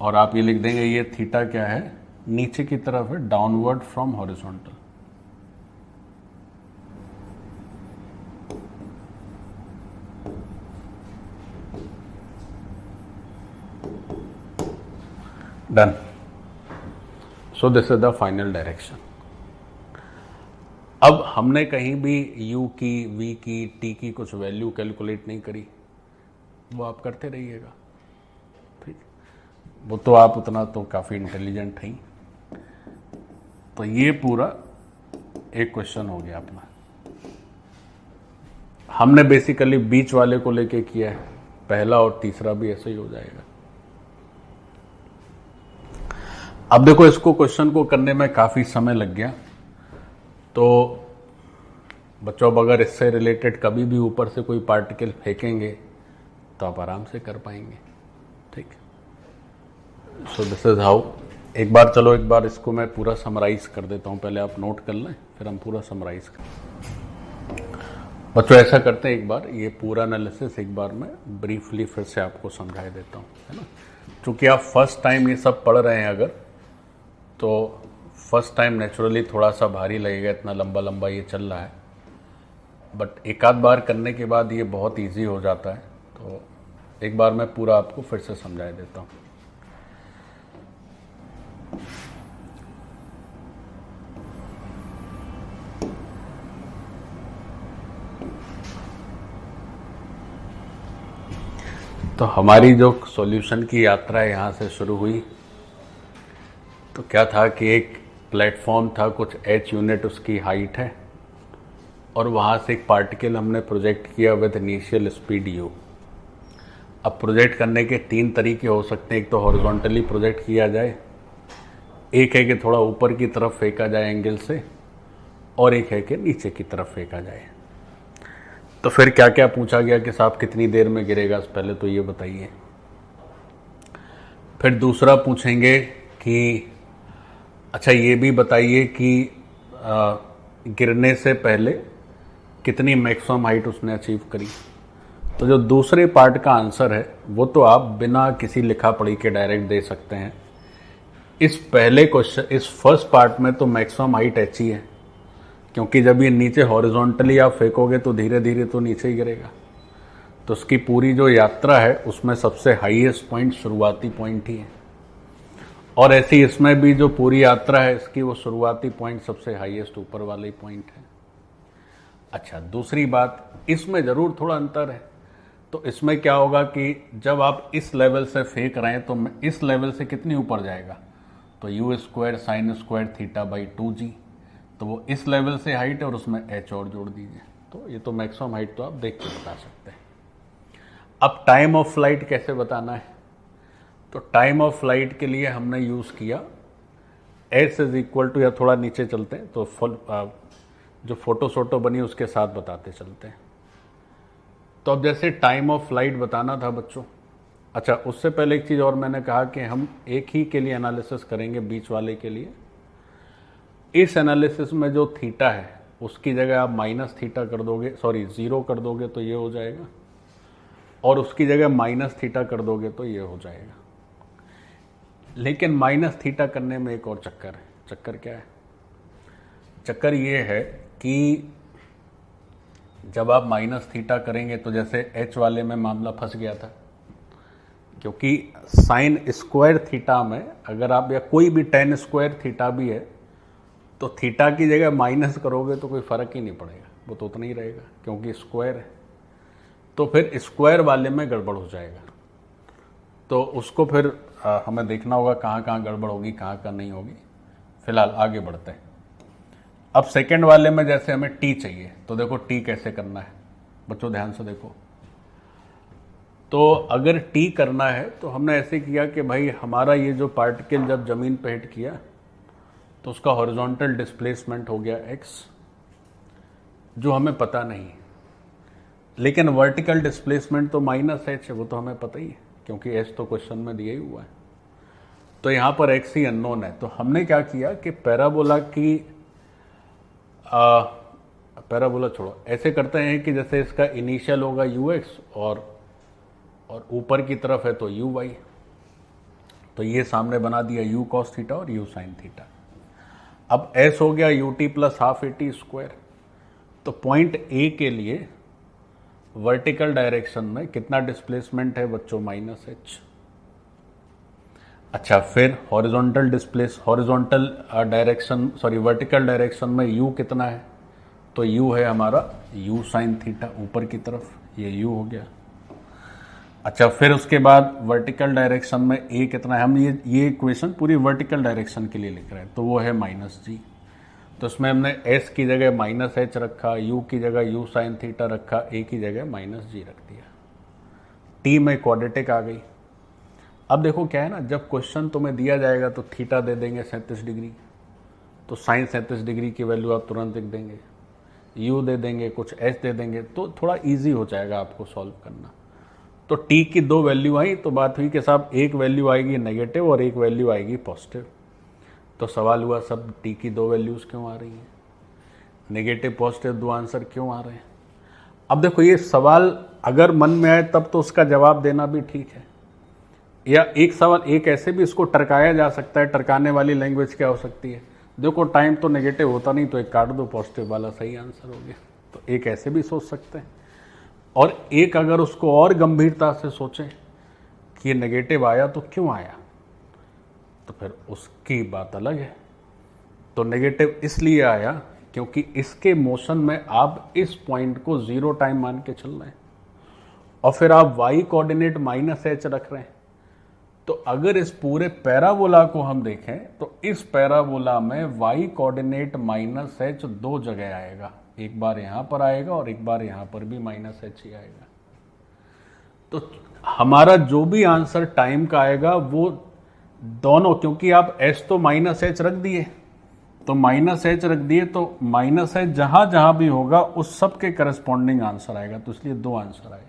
और आप ये लिख देंगे ये थीटा क्या है? नीचे की तरफ है, downward from horizontal. Done. So this is the final direction. अब हमने कहीं भी u की, v की, t की कुछ वैल्यू कैलकुलेट नहीं करी, वो आप करते रहिएगा, ठीक। वो तो आप उतना तो काफ़ी इंटेलिजेंट हैं। तो ये पूरा एक क्वेश्चन हो गया अपना। हमने बेसिकली बीच वाले को लेके किया है, पहला और तीसरा भी ऐसा ही हो जाएगा। अब देखो, इसको क्वेश्चन को करने में काफ़ी समय लग गया, तो बच्चों अब अगर इससे रिलेटेड कभी भी ऊपर से कोई पार्टिकल फेंकेंगे तो आप आराम से कर पाएंगे, ठीक। सो दिस इज हाउ। एक बार इसको मैं पूरा समराइज कर देता हूँ, पहले आप नोट कर लें, फिर हम पूरा समराइज करें। बच्चों ऐसा करते हैं, एक बार ये पूरा एनालिसिस एक बार मैं ब्रीफली फिर से आपको समझा देता हूँ, है ना। चूँकि आप फर्स्ट टाइम ये सब पढ़ रहे हैं अगर, तो फर्स्ट टाइम नेचुरली थोड़ा सा भारी लगेगा, इतना लंबा लंबा ये चल रहा है, बट एक आध बार करने के बाद ये बहुत इजी हो जाता है। तो एक बार मैं पूरा आपको फिर से समझा देता हूँ। तो हमारी जो सॉल्यूशन की यात्रा यहाँ से शुरू हुई, तो क्या था कि एक प्लेटफॉर्म था, कुछ h यूनिट उसकी हाइट है, और वहाँ से एक पार्टिकल हमने प्रोजेक्ट किया विद इनिशियल स्पीड u। अब प्रोजेक्ट करने के 3 तरीके हो सकते हैं। एक तो हॉरिजॉन्टली प्रोजेक्ट किया जाए, एक है कि थोड़ा ऊपर की तरफ फेंका जाए एंगल से, और एक है कि नीचे की तरफ फेंका जाए। तो फिर क्या क्या पूछा गया कि साहब कितनी देर में गिरेगा, पहले तो ये बताइए। फिर दूसरा पूछेंगे कि अच्छा ये भी बताइए कि गिरने से पहले कितनी मैक्सिमम हाइट उसने अचीव करी। तो जो दूसरे पार्ट का आंसर है वो तो आप बिना किसी लिखा पढ़ी के डायरेक्ट दे सकते हैं। इस पहले क्वेश्चन, इस फर्स्ट पार्ट में तो मैक्सिमम हाइट h ही है, क्योंकि जब ये नीचे हॉरिजॉन्टली आप फेंकोगे तो धीरे धीरे तो नीचे ही गिरेगा। तो उसकी पूरी जो यात्रा है उसमें सबसे हाईएस्ट पॉइंट शुरुआती पॉइंट ही है, और ऐसी इसमें भी जो पूरी यात्रा है इसकी वो शुरुआती पॉइंट सबसे हाईएस्ट ऊपर वाला ही पॉइंट है। अच्छा, दूसरी बात, इसमें ज़रूर थोड़ा अंतर है। तो इसमें क्या होगा कि जब आप इस लेवल से फेंक रहे हैं तो इस लेवल से कितनी ऊपर जाएगा, तो u² sin² θ/2g, तो वो इस लेवल से हाइट है और उसमें h और जोड़ दीजिए, तो ये तो मैक्सिमम हाइट तो आप देख के बता सकते हैं। अब टाइम ऑफ फ्लाइट कैसे बताना है, तो टाइम ऑफ फ्लाइट के लिए हमने यूज़ किया s = या थोड़ा नीचे चलते हैं तो जो फोटो बनी उसके साथ बताते चलते हैं। तो अब जैसे टाइम ऑफ फ्लाइट बताना था बच्चों, अच्छा उससे पहले एक चीज़ और मैंने कहा कि हम एक ही के लिए एनालिसिस करेंगे, बीच वाले के लिए। इस एनालिसिस में जो थीटा है उसकी जगह आप -θ कर दोगे, सॉरी 0 कर दोगे तो ये हो जाएगा, और उसकी जगह -θ कर दोगे तो ये हो जाएगा। लेकिन -θ करने में एक और चक्कर है। चक्कर क्या है? चक्कर ये है कि जब आप -θ करेंगे तो जैसे h वाले में मामला फंस गया था, क्योंकि sin² में अगर आप, या कोई भी tan² θ भी है, तो थीटा की जगह माइनस करोगे तो कोई फ़र्क ही नहीं पड़ेगा, वो तो उतना ही रहेगा क्योंकि स्क्वायर है। तो फिर स्क्वायर वाले में गड़बड़ हो जाएगा, तो उसको फिर हमें देखना होगा कहाँ कहाँ गड़बड़ होगी, कहाँ कहाँ नहीं होगी। फिलहाल आगे बढ़ते हैं। अब सेकंड वाले में जैसे हमें टी चाहिए, तो देखो टी कैसे करना है बच्चों, ध्यान से देखो। तो अगर टी करना है तो हमने ऐसे किया कि भाई हमारा ये जो पार्टिकल जब ज़मीन पे हिट किया तो उसका हॉरिजॉन्टल डिस्प्लेसमेंट हो गया x, जो हमें पता नहीं है। लेकिन वर्टिकल डिस्प्लेसमेंट तो -h है, वो तो हमें पता ही है क्योंकि h तो क्वेश्चन में दिया ही हुआ है। तो यहाँ पर x ही अननोन है। तो हमने क्या किया कि पैराबोला की पैराबोला छोड़ो, ऐसे करते हैं कि जैसे इसका इनिशियल होगा ux और ऊपर की तरफ है तो uy, तो ये सामने बना दिया u cos θ और u sin θ। अब s हो गया ut + ½ at²। तो पॉइंट A के लिए वर्टिकल डायरेक्शन में कितना डिस्प्लेसमेंट है बच्चों, -h। अच्छा, फिर वर्टिकल डायरेक्शन में u कितना है, तो u है हमारा u साइन थीटा ऊपर की तरफ, ये u हो गया। अच्छा, फिर उसके बाद वर्टिकल डायरेक्शन में a कितना है, हम ये इक्वेशन पूरी वर्टिकल डायरेक्शन के लिए लिख रहे हैं, तो वो है -g। तो इसमें हमने s की जगह -h रखा, u की जगह u साइन थीटा रखा, a की जगह -g रख दिया। t में क्वाड्रेटिक आ गई। अब देखो क्या है ना, जब क्वेश्चन तुम्हें दिया जाएगा तो थीटा दे देंगे 37 डिग्री, तो साइन 37 डिग्री की वैल्यू आप तुरंत लिख देंगे, u दे देंगे, कुछ h दे देंगे, तो थोड़ा इजी हो जाएगा आपको सॉल्व करना। तो t की 2 वैल्यू आई, तो बात हुई कि साहब एक वैल्यू आएगी नेगेटिव और एक वैल्यू आएगी पॉजिटिव। तो सवाल हुआ सब t की 2 वैल्यूज क्यों आ रही हैं, नेगेटिव पॉजिटिव 2 आंसर क्यों आ रहे हैं। अब देखो ये सवाल अगर मन में आए तब तो उसका जवाब देना भी ठीक है, या एक सवाल एक ऐसे भी इसको टरकाया जा सकता है। टरकाने वाली लैंग्वेज क्या हो सकती है, देखो टाइम तो नेगेटिव होता नहीं तो एक काट दो, पॉजिटिव वाला सही आंसर हो गया। तो एक ऐसे भी सोच सकते हैं, और एक अगर उसको और गंभीरता से सोचें कि ये नेगेटिव आया तो क्यों आया, तो फिर उसकी बात अलग है। तो नेगेटिव इसलिए आया क्योंकि इसके मोशन में आप इस पॉइंट को 0 टाइम मान के चल रहे हैं, और फिर आप y कोऑर्डिनेट -h रख रहे हैं। तो अगर इस पूरे पैराबोला को हम देखें तो इस पैराबोला में y कोऑर्डिनेट -h 2 जगह आएगा, एक बार यहां पर आएगा और एक बार यहां पर भी -h ही आएगा। तो हमारा जो भी आंसर टाइम का आएगा वो दोनों, क्योंकि आप s तो -h रख दिए, तो -h रख दिए, तो -h जहां जहां भी होगा उस सब के करस्पॉन्डिंग आंसर आएगा, तो इसलिए 2 आंसर आए।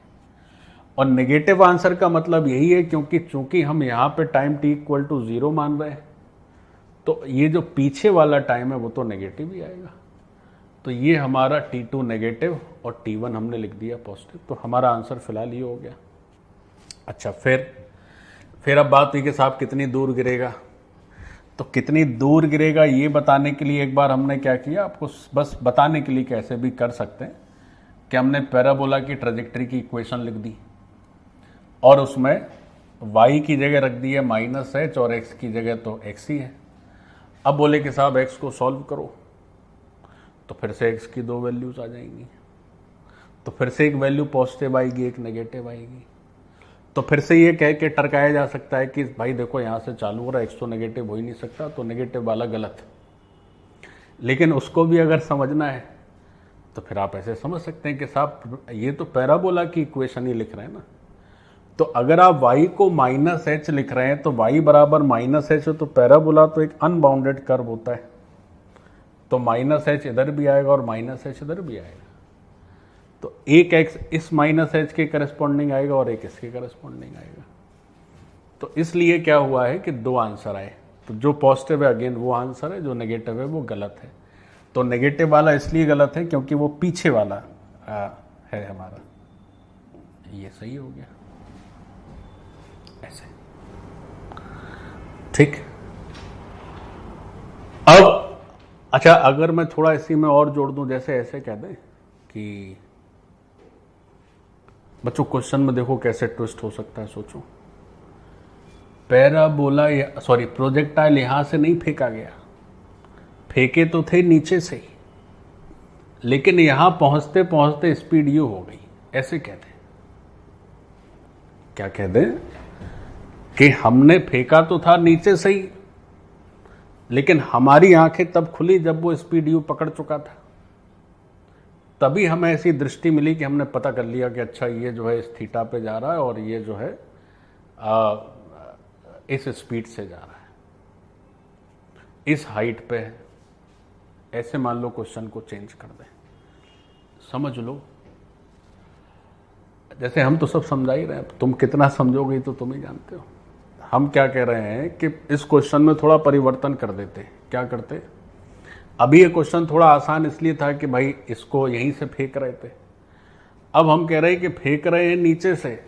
और नेगेटिव आंसर का मतलब यही है क्योंकि चूंकि हम यहां पे टाइम t इक्वल टू 0 मान रहे हैं, तो ये जो पीछे वाला टाइम है वो तो नेगेटिव ही आएगा। तो ये हमारा t2 नेगेटिव और t1 हमने लिख दिया पॉजिटिव, तो हमारा आंसर फिलहाल ये हो गया। अच्छा, फिर अब बात हुई कि साहब कितनी दूर गिरेगा। तो कितनी दूर गिरेगा ये बताने के लिए एक बार हमने क्या किया, आपको बस बताने के लिए कैसे भी कर सकते हैं कि हमने पैराबोला की ट्रेजेक्टरी की इक्वेशन लिख दी और उसमें y की जगह रख दी है -h और x की जगह तो x ही है। अब बोले कि साहब x को सॉल्व करो, तो फिर से x की 2 वैल्यूज आ जाएंगी, तो फिर से एक वैल्यू पॉजिटिव आएगी, एक नेगेटिव आएगी। तो फिर से ये कह के टरकाया जा सकता है कि भाई देखो यहाँ से चालू हो रहा है, x तो नेगेटिव हो ही नहीं सकता, तो नेगेटिव वाला गलत। लेकिन उसको भी अगर समझना है तो फिर आप ऐसे समझ सकते हैं कि साहब ये तो पैराबोला की इक्वेशन ही लिख रहे हैं ना, तो अगर आप y को -h लिख रहे हैं तो y बराबर -h है, तो पैराबोला तो एक अनबाउंडेड कर्व होता है, तो -h इधर भी आएगा और -h इधर भी आएगा। तो एक x इस -h के करस्पॉन्डिंग आएगा और एक इसके करस्पॉन्डिंग आएगा। तो इसलिए क्या हुआ है कि 2 आंसर आए, तो जो पॉजिटिव है अगेन वो आंसर है, जो नेगेटिव है वो गलत है। तो नेगेटिव वाला इसलिए गलत है क्योंकि वो पीछे वाला है हमारा, ये सही हो गया ऐसे, ठीक। अब अच्छा, अगर मैं थोड़ा इसी में और जोड़ दूं, जैसे ऐसे कह दें कि बच्चों क्वेश्चन में देखो कैसे ट्विस्ट हो सकता है, सोचो पैराबोला सॉरी प्रोजेक्टाइल यहां से नहीं फेंका गया, फेंके तो थे नीचे से ही, लेकिन यहां पहुंचते पहुंचते स्पीड यू हो गई, ऐसे कहते हैं, क्या कहते हैं कि हमने फेंका तो था नीचे से ही, लेकिन हमारी आंखें तब खुली जब वो स्पीड यू पकड़ चुका था। तभी हमें ऐसी दृष्टि मिली कि हमने पता कर लिया कि अच्छा ये जो है इस थीटा पे जा रहा है और ये जो है इस स्पीड से जा रहा है, इस हाइट पे है। ऐसे मान लो क्वेश्चन को चेंज कर दें, समझ लो, जैसे हम तो सब समझा ही रहे हैं, तुम कितना समझोगे तो तुम ही जानते हो। हम क्या कह रहे हैं कि इस क्वेश्चन में थोड़ा परिवर्तन कर देते। क्या करते, अभी ये क्वेश्चन थोड़ा आसान इसलिए था कि भाई इसको यहीं से फेंक रहे थे, अब हम कह रहे हैं कि फेंक रहे हैं नीचे से,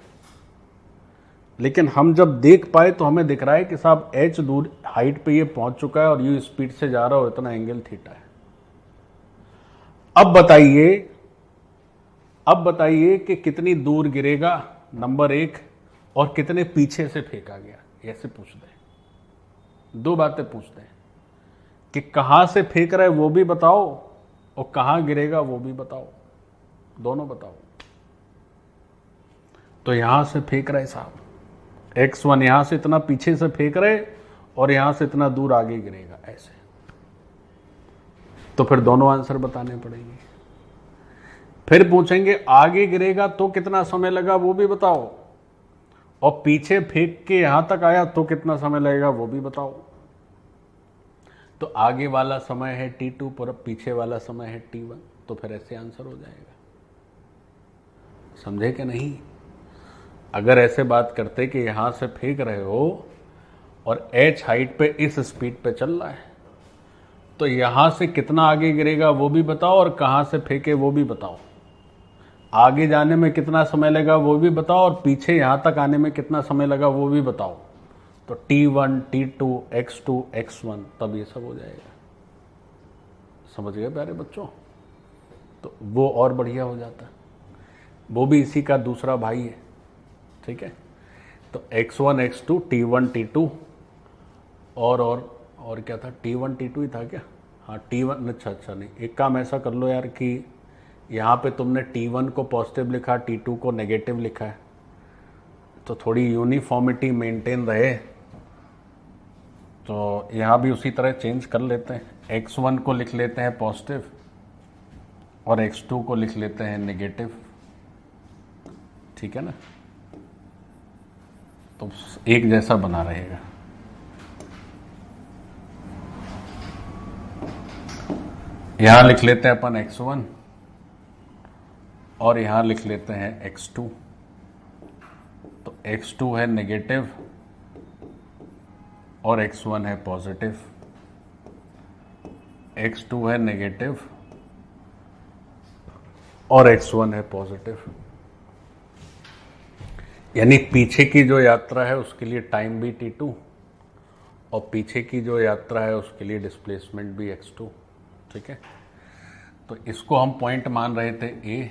लेकिन हम जब देख पाए तो हमें दिख रहा है कि साहब h दूर हाइट पे ये पहुंच चुका है और यू स्पीड से जा रहा हो, इतना एंगल थीटा है। अब बताइए कि कितनी दूर गिरेगा, नंबर 1, और कितने पीछे से फेंका गया, ऐसे पूछ दें। 2 बातें पूछते हैं कि कहां से फेंक रहे वो भी बताओ और कहाँ गिरेगा वो भी बताओ, दोनों बताओ। तो यहां से फेंक रहे साहब, x1 यहां से इतना पीछे से फेंक रहे और यहां से इतना दूर आगे गिरेगा ऐसे, तो फिर दोनों आंसर बताने पड़ेंगे। फिर पूछेंगे आगे गिरेगा तो कितना समय लगा वो भी बताओ, और पीछे फेंक के यहां तक आया तो कितना समय लगेगा वो भी बताओ। तो आगे वाला समय है t2 पर पीछे वाला समय है t1, तो फिर ऐसे आंसर हो जाएगा। समझे कि नहीं? अगर ऐसे बात करते कि यहां से फेंक रहे हो और h हाइट पे इस स्पीड पे चल रहा है, तो यहां से कितना आगे गिरेगा वो भी बताओ और कहां से फेंके वो भी बताओ। आगे जाने में कितना समय लगा वो भी बताओ और पीछे यहां तक आने में कितना समय लगा वो भी बताओ। तो t1, t2, x2, x1, तब ये सब हो जाएगा। समझ गए प्यारे बच्चों? तो वो और बढ़िया हो जाता, वो भी इसी का दूसरा भाई है। ठीक है, तो x1, x2, t1, t2 और क्या था, t1, t2 ही था क्या? हाँ t1, अच्छा नहीं, एक काम ऐसा कर लो यार कि यहाँ पे तुमने t1 को पॉजिटिव लिखा, t2 को नेगेटिव लिखा है, तो थोड़ी यूनिफॉर्मिटी मेंटेन रहे, तो यहाँ भी उसी तरह चेंज कर लेते हैं। x1 को लिख लेते हैं पॉजिटिव और x2 को लिख लेते हैं नेगेटिव। ठीक है ना? तो एक जैसा बना रहेगा। यहां लिख लेते हैं अपन x1 और यहां लिख लेते हैं x2। तो x2 है नेगेटिव और x1 है पॉजिटिव। x2 है नेगेटिव और x1 है पॉजिटिव। यानी पीछे की जो यात्रा है उसके लिए टाइम भी t2 और पीछे की जो यात्रा है उसके लिए डिस्प्लेसमेंट भी x2। ठीक है, तो इसको हम पॉइंट मान रहे थे A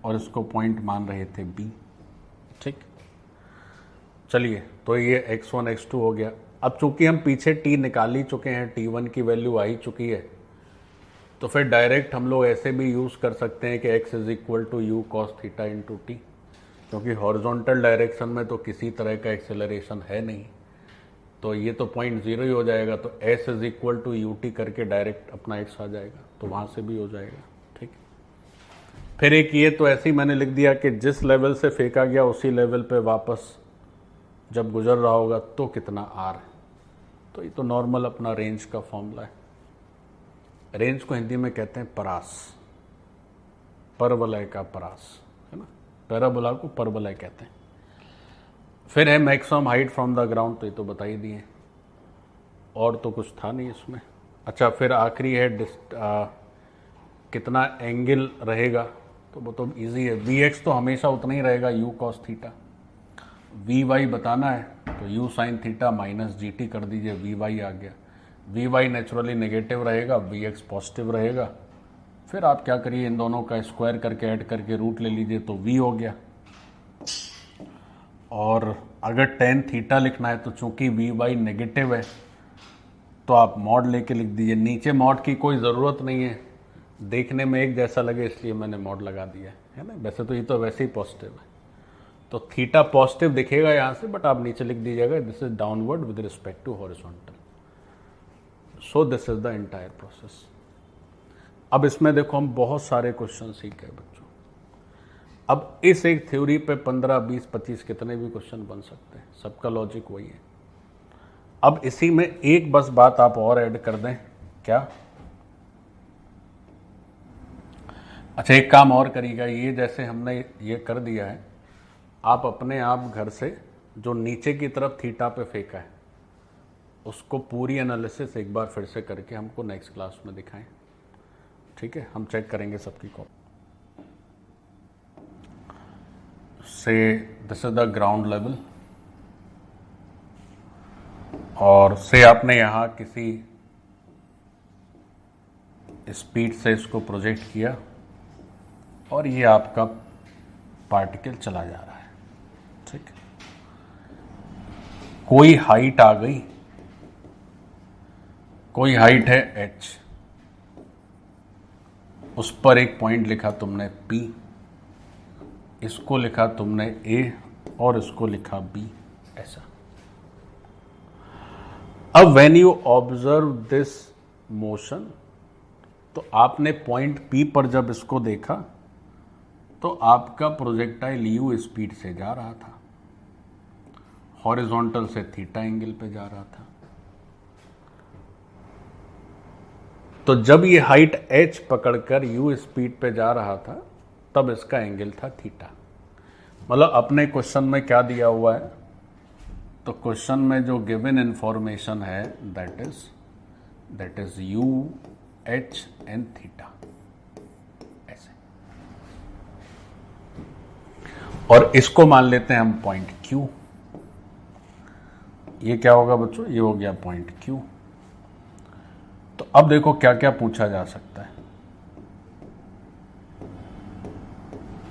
और इसको पॉइंट मान रहे थे B। ठीक, चलिए, तो ये x1 x2 हो गया। अब चूंकि हम पीछे t निकाल ही चुके हैं, t1 की वैल्यू आ ही चुकी है, तो फिर डायरेक्ट हम लोग ऐसे भी यूज कर सकते हैं कि x = u cos theta into T, क्योंकि हॉरिजॉन्टल डायरेक्शन में तो किसी तरह का एक्सेलरेशन है नहीं, तो ये तो पॉइंट 0 ही हो जाएगा। तो s = ut करके डायरेक्ट अपना x आ जाएगा, तो वहां से भी हो जाएगा। ठीक, फिर एक ये तो ऐसे ही मैंने लिख दिया कि जिस लेवल से फेंका गया उसी लेवल पे वापस जब गुजर रहा होगा तो कितना r है। तो ये तो नॉर्मल अपना रेंज का फॉर्मूला है। रेंज को हिंदी में कहते हैं परास, परवलय का परास, है ना? पैराबोला को परवलय कहते हैं। फिर है maximum height from the ground, तो ये तो बता ही दिए, और तो कुछ था नहीं इसमें। अच्छा, फिर आखिरी है कितना एंगल रहेगा, तो वो तो इजी है। Vx तो हमेशा उतना ही रहेगा u cos थीटा। Vy बताना है तो u sin theta minus gt कर दीजिए, Vy आ गया। Vy नेचुरली नेगेटिव रहेगा, Vx पॉजिटिव रहेगा। फिर आप क्या करिए, इन दोनों का स्क्वायर करके ऐड करके रूट ले लीजिए, तो v हो गया। और अगर tan थीटा लिखना है तो चूंकि Vy नेगेटिव है तो आप मॉड लेके लिख दीजिए। नीचे मॉड की कोई ज़रूरत नहीं है, देखने में एक जैसा लगे इसलिए मैंने मॉड लगा दिया है ना। वैसे तो ये तो वैसे ही पॉजिटिव है, तो थीटा पॉजिटिव दिखेगा यहाँ से, बट आप नीचे लिख दीजिएगा this is downward with respect to horizontal. So this is the entire process. अब इसमें देखो हम बहुत सारे क्वेश्चन सीख गए बच्चों। अब इस एक थ्योरी पे 15, 20, 25 कितने भी क्वेश्चन बन सकते हैं, सबका लॉजिक वही है। अब इसी में एक बस बात आप और ऐड कर दें, क्या? अच्छा, एक काम और करिएगा, ये जैसे हमने ये कर दिया है, आप अपने आप घर से जो नीचे की तरफ थीटा पे फेंका है उसको पूरी एनालिसिस एक बार फिर से करके हमको नेक्स्ट क्लास में दिखाएं। ठीक है, हम चेक करेंगे सबकी कॉपी। से this is the ground level, और से आपने यहाँ किसी स्पीड से इसको प्रोजेक्ट किया और ये आपका पार्टिकल चला जा रहा है। ठीक, कोई हाइट आ गई, कोई हाइट है h, उस पर एक पॉइंट लिखा तुमने P, इसको लिखा तुमने A और इसको लिखा B, ऐसा। अब when you observe this motion, तो आपने पॉइंट P पर जब इसको देखा तो आपका प्रोजेक्टाइल U स्पीड से जा रहा था, हॉरिजॉन्टल से थीटा एंगल पे जा रहा था। तो जब ये हाइट h पकड़कर U स्पीड पे जा रहा था तब इसका एंगल था थीटा। मतलब अपने क्वेश्चन में क्या दिया हुआ है, तो क्वेश्चन में जो गिवन इंफॉर्मेशन है that is U, H and theta, ऐसे। और इसको मान लेते हैं हम पॉइंट Q। ये क्या होगा बच्चों, ये हो गया पॉइंट Q। तो अब देखो क्या क्या पूछा जा सकता है।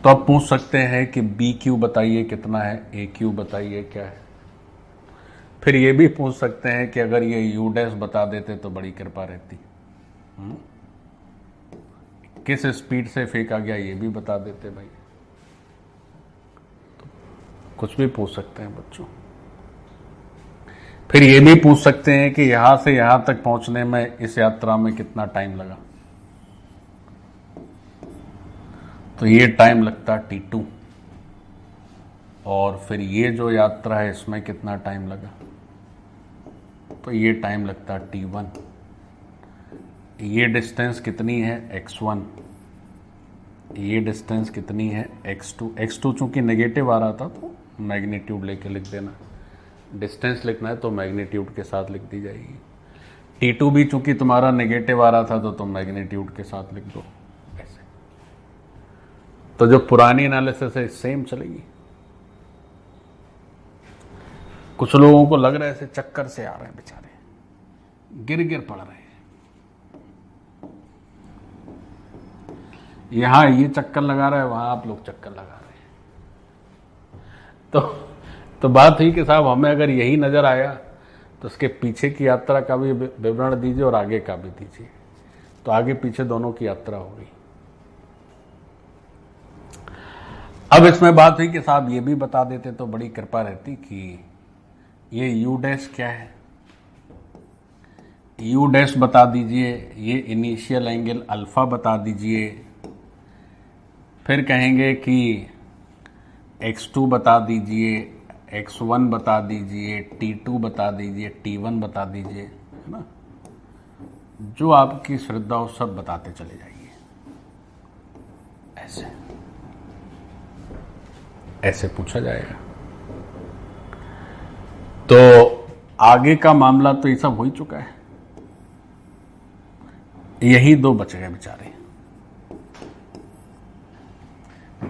तो अब पूछ सकते हैं कि BQ बताइए कितना है, AQ बताइए क्या है। फिर ये भी पूछ सकते हैं कि अगर ये U डैश बता देते तो बड़ी कृपा रहती। किस स्पीड से फेंका गया ये भी बता देते भाई। तो कुछ भी पूछ सकते हैं बच्चों। फिर ये भी पूछ सकते हैं कि यहां से यहां तक पहुंचने में इस यात्रा में कितना टाइम लगा। तो ये टाइम लगता T2, और फिर ये जो यात्रा है इसमें कितना टाइम लगा, तो ये टाइम लगता T1। ये डिस्टेंस कितनी है x1, ये डिस्टेंस कितनी है x2। x2 चूंकि नेगेटिव आ रहा था तो मैग्नीट्यूड लेके लिख देना, डिस्टेंस लिखना है तो मैग्नीट्यूड के साथ लिख दी जाएगी। T2 भी चूंकि तुम्हारा नेगेटिव आ रहा था तो तुम मैग्नीट्यूड के साथ लिख दो, ऐसे। तो जो पुरानी एनालिसिस है सेम चलेगी। कुछ लोगों को लग रहा है ऐसे चक्कर से आ रहे हैं बेचारे, गिर गिर पड़ रहे हैं। यहां ये चक्कर लगा रहा है, वहां आप लोग चक्कर लगा रहे हैं। तो बात हुई कि साहब हमें अगर यही नजर आया तो उसके पीछे की यात्रा का भी विवरण दीजिए और आगे का भी दीजिए। तो आगे पीछे दोनों की यात्रा हो गई। अब इसमें बात हुई कि साहब ये भी बता देते तो बड़ी कृपा रहती कि ये U डैश क्या है। U डैश बता दीजिए, ये इनिशियल एंगल अल्फा बता दीजिए। फिर कहेंगे कि x2 बता दीजिए, x1 बता दीजिए, T2 बता दीजिए, T1 बता दीजिए, है ना। जो आपकी श्रद्धा हो सब बताते चले जाइए, ऐसे पूछा जाएगा। तो आगे का मामला तो ये सब हो ही चुका है। यही दो बच गए बेचारे,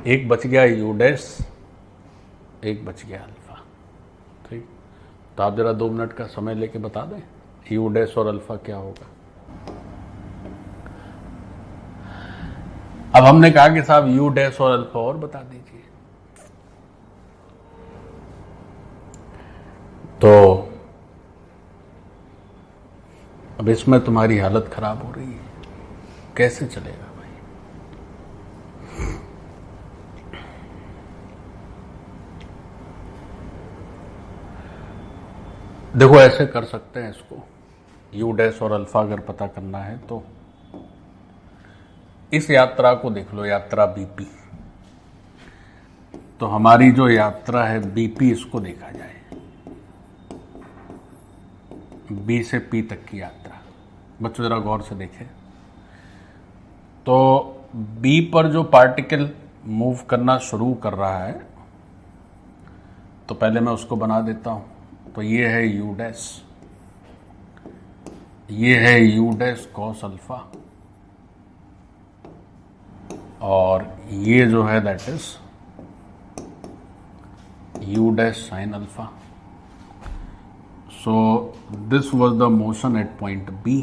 एक बच गया U डैश, एक बच गया अल्फा। ठीक, तो आप जरा 2 मिनट का समय लेके बता दें U डैश और अल्फा क्या होगा। अब हमने कहा कि साहब U डैश और अल्फा और बता दीजिए। तो अब इसमें तुम्हारी हालत खराब हो रही है, कैसे चलेगा भाई। देखो ऐसे कर सकते हैं इसको, U डैश और अल्फा अगर पता करना है तो इस यात्रा को देख लो, यात्रा BP। तो हमारी जो यात्रा है BP, इसको देखा जाए, B से P तक की यात्रा। बच्चों जरा गौर से देखें। तो B पर जो पार्टिकल मूव करना शुरू कर रहा है, तो पहले मैं उसको बना देता हूं। तो ये है U डैश, ये है U डैश कॉस अल्फा, और ये जो है that is U dash sine alpha. So this was the motion at point B।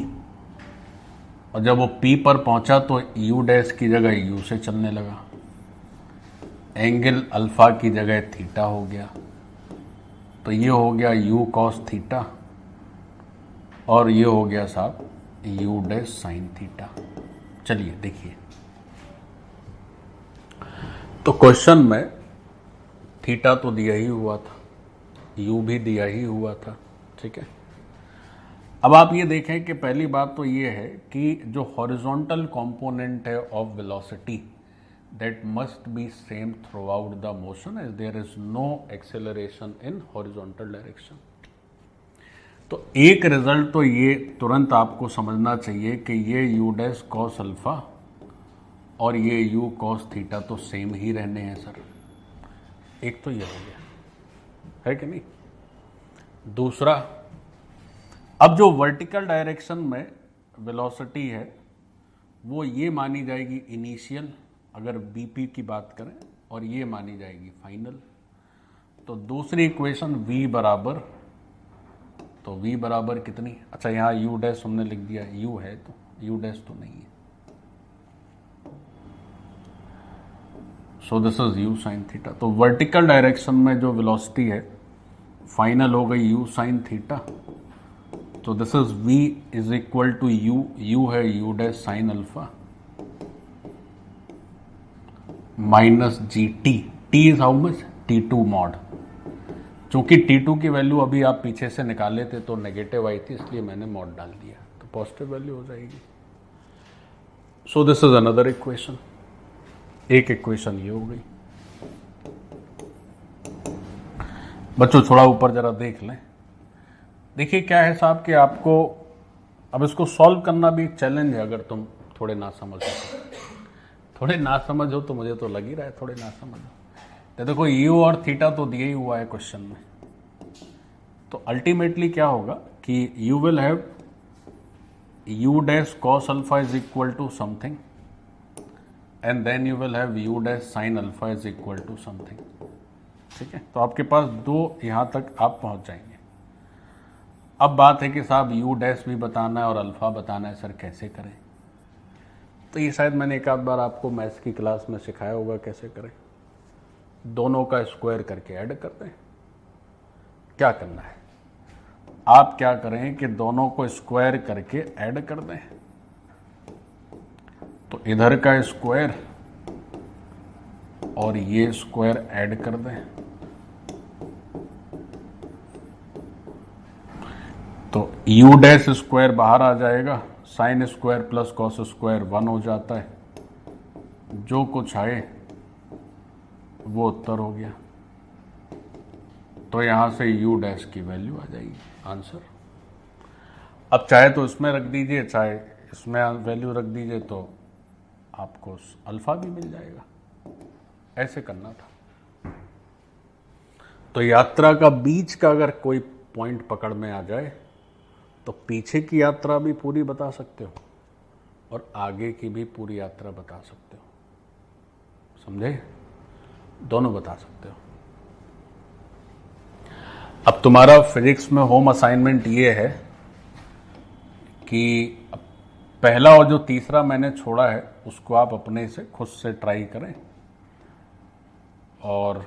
और जब वो P पर पहुंचा तो U डैश की जगह U से चलने लगा, एंगल अल्फा की जगह थीटा हो गया। तो ये हो गया U कॉस थीटा, और ये हो गया साहब U डैश साइन थीटा। चलिए देखिए, तो क्वेश्चन में थीटा तो दिया ही हुआ था, यू भी दिया ही हुआ था, ठीक है। अब आप ये देखें कि पहली बात तो ये है कि जो हॉरिजॉन्टल कंपोनेंट है of velocity that must be same throughout the motion as there is no acceleration in horizontal direction. तो एक रिजल्ट तो ये तुरंत आपको समझना चाहिए कि ये यू डैश कॉस अल्फा और ये यू कॉस थीटा तो सेम ही रहने हैं सर। एक तो ये हो गया, है कि नहीं। दूसरा, अब जो वर्टिकल डायरेक्शन में वेलोसिटी है वो ये मानी जाएगी इनिशियल अगर बीपी की बात करें, और ये मानी जाएगी फाइनल। तो दूसरी इक्वेशन v बराबर, तो v बराबर कितनी, अच्छा यहाँ u डैश हमने लिख दिया, u है तो u डैश तो नहीं है, so this is u sine theta. तो वर्टिकल डायरेक्शन में जो वेलोसिटी है फाइनल हो गई u साइन थीटा। तो this is v is equal to u है u dash sine alpha minus g t, t is how much, T2 mod. चूंकि T2 की वैल्यू अभी आप पीछे से निकाले थे तो नेगेटिव आई थी, इसलिए मैंने मॉड डाल दिया, तो पॉजिटिव वैल्यू हो जाएगी। सो दिस इज अनदर इक्वेशन, एक इक्वेशन ये हो गई। बच्चों थोड़ा ऊपर जरा देख लें, देखिए क्या है साहब कि आपको अब इसको सॉल्व करना भी एक चैलेंज है अगर तुम थोड़े ना समझ हो। थोड़े ना समझ हो तो मुझे तो लग ही रहा है थोड़े ना समझ हो। तो देखो यू और थीटा तो दिया ही हुआ है क्वेश्चन में, तो अल्टीमेटली क्या होगा कि you will have u dash cos alpha is equal to something and then you will have u dash sine alpha is equal to something, ठीक है। तो आपके पास दो यहां तक आप पहुंच जाएंगे। अब बात है कि साहब यू डैश भी बताना है और अल्फा बताना है, सर कैसे करें। तो ये शायद मैंने एक आध बार आपको मैथ्स की क्लास में सिखाया होगा कैसे करें। दोनों का स्क्वायर करके ऐड कर दें। क्या करना है, आप क्या करें कि दोनों को स्क्वायर करके ऐड कर दें। तो इधर का स्क्वायर और ये स्क्वायर ऐड कर दें, तो यू डैश स्क्वायर बाहर आ जाएगा, sine square plus cos square 1 हो जाता है, जो कुछ आए वो उत्तर हो गया। तो यहां से यू डैश की वैल्यू आ जाएगी आंसर। अब चाहे तो इसमें रख दीजिए, चाहे इसमें वैल्यू रख दीजिए, तो आपको अल्फा भी मिल जाएगा। ऐसे करना था। तो यात्रा का बीच का अगर कोई पॉइंट पकड़ में आ जाए तो पीछे की यात्रा भी पूरी बता सकते हो और आगे की भी पूरी यात्रा बता सकते हो, समझे, दोनों बता सकते हो। अब तुम्हारा फिजिक्स में होम असाइनमेंट ये है कि पहला और जो तीसरा मैंने छोड़ा है उसको आप अपने से खुद से ट्राई करें, और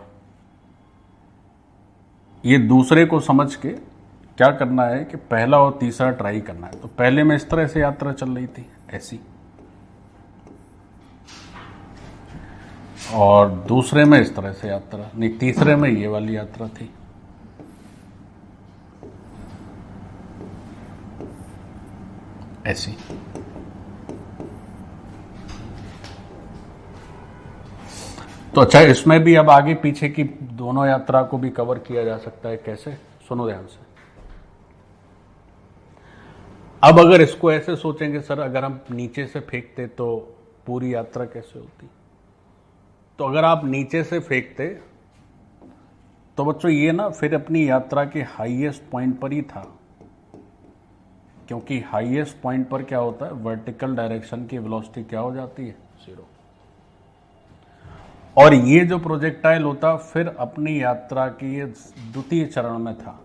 ये दूसरे को समझ के क्या करना है कि पहला और तीसरा ट्राई करना है। तो पहले में इस तरह से यात्रा चल रही थी ऐसी, और दूसरे में इस तरह से यात्रा, नहीं तीसरे में ये वाली यात्रा थी। ऐसी। तो अच्छा, इसमें भी अब आगे पीछे की दोनों यात्रा को भी कवर किया जा सकता है। कैसे, सुनो ध्यान से। अब अगर इसको ऐसे सोचेंगे सर अगर हम नीचे से फेंकते तो पूरी यात्रा कैसे होती, तो अगर आप नीचे से फेंकते तो बच्चों ये ना फिर अपनी यात्रा के हाईएस्ट पॉइंट पर ही था, क्योंकि हाईएस्ट पॉइंट पर क्या होता है, वर्टिकल डायरेक्शन की वेलोसिटी क्या हो जाती है, 0। और ये जो प्रोजेक्टाइल होता फिर अपनी यात्रा की ये द्वितीय चरण में था,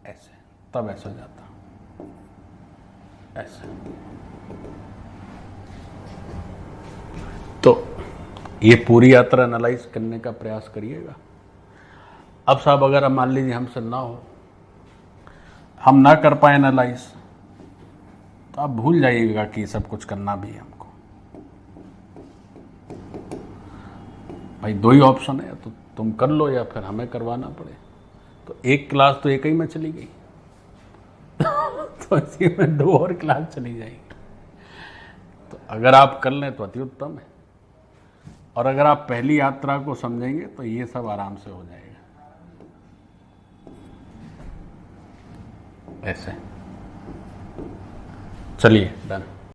ऐसे, तब ऐसा जाता ऐसे। तो ये पूरी यात्रा एनालाइज करने का प्रयास करिएगा। अब साहब अगर हम मान लीजिए हमसे ना हो, हम ना कर पाए एनालाइज, तो आप भूल जाइएगा कि सब कुछ करना भी है हमको। भाई दो ही ऑप्शन है, तो तुम कर लो या फिर हमें करवाना पड़े। तो एक क्लास तो एक ही में चली गई तो इसी में दो और क्लास चली जाएगी। तो अगर आप कर लें तो अति उत्तम है, और अगर आप पहली यात्रा को समझेंगे तो ये सब आराम से हो जाएगा। ऐसे चलिए, डन।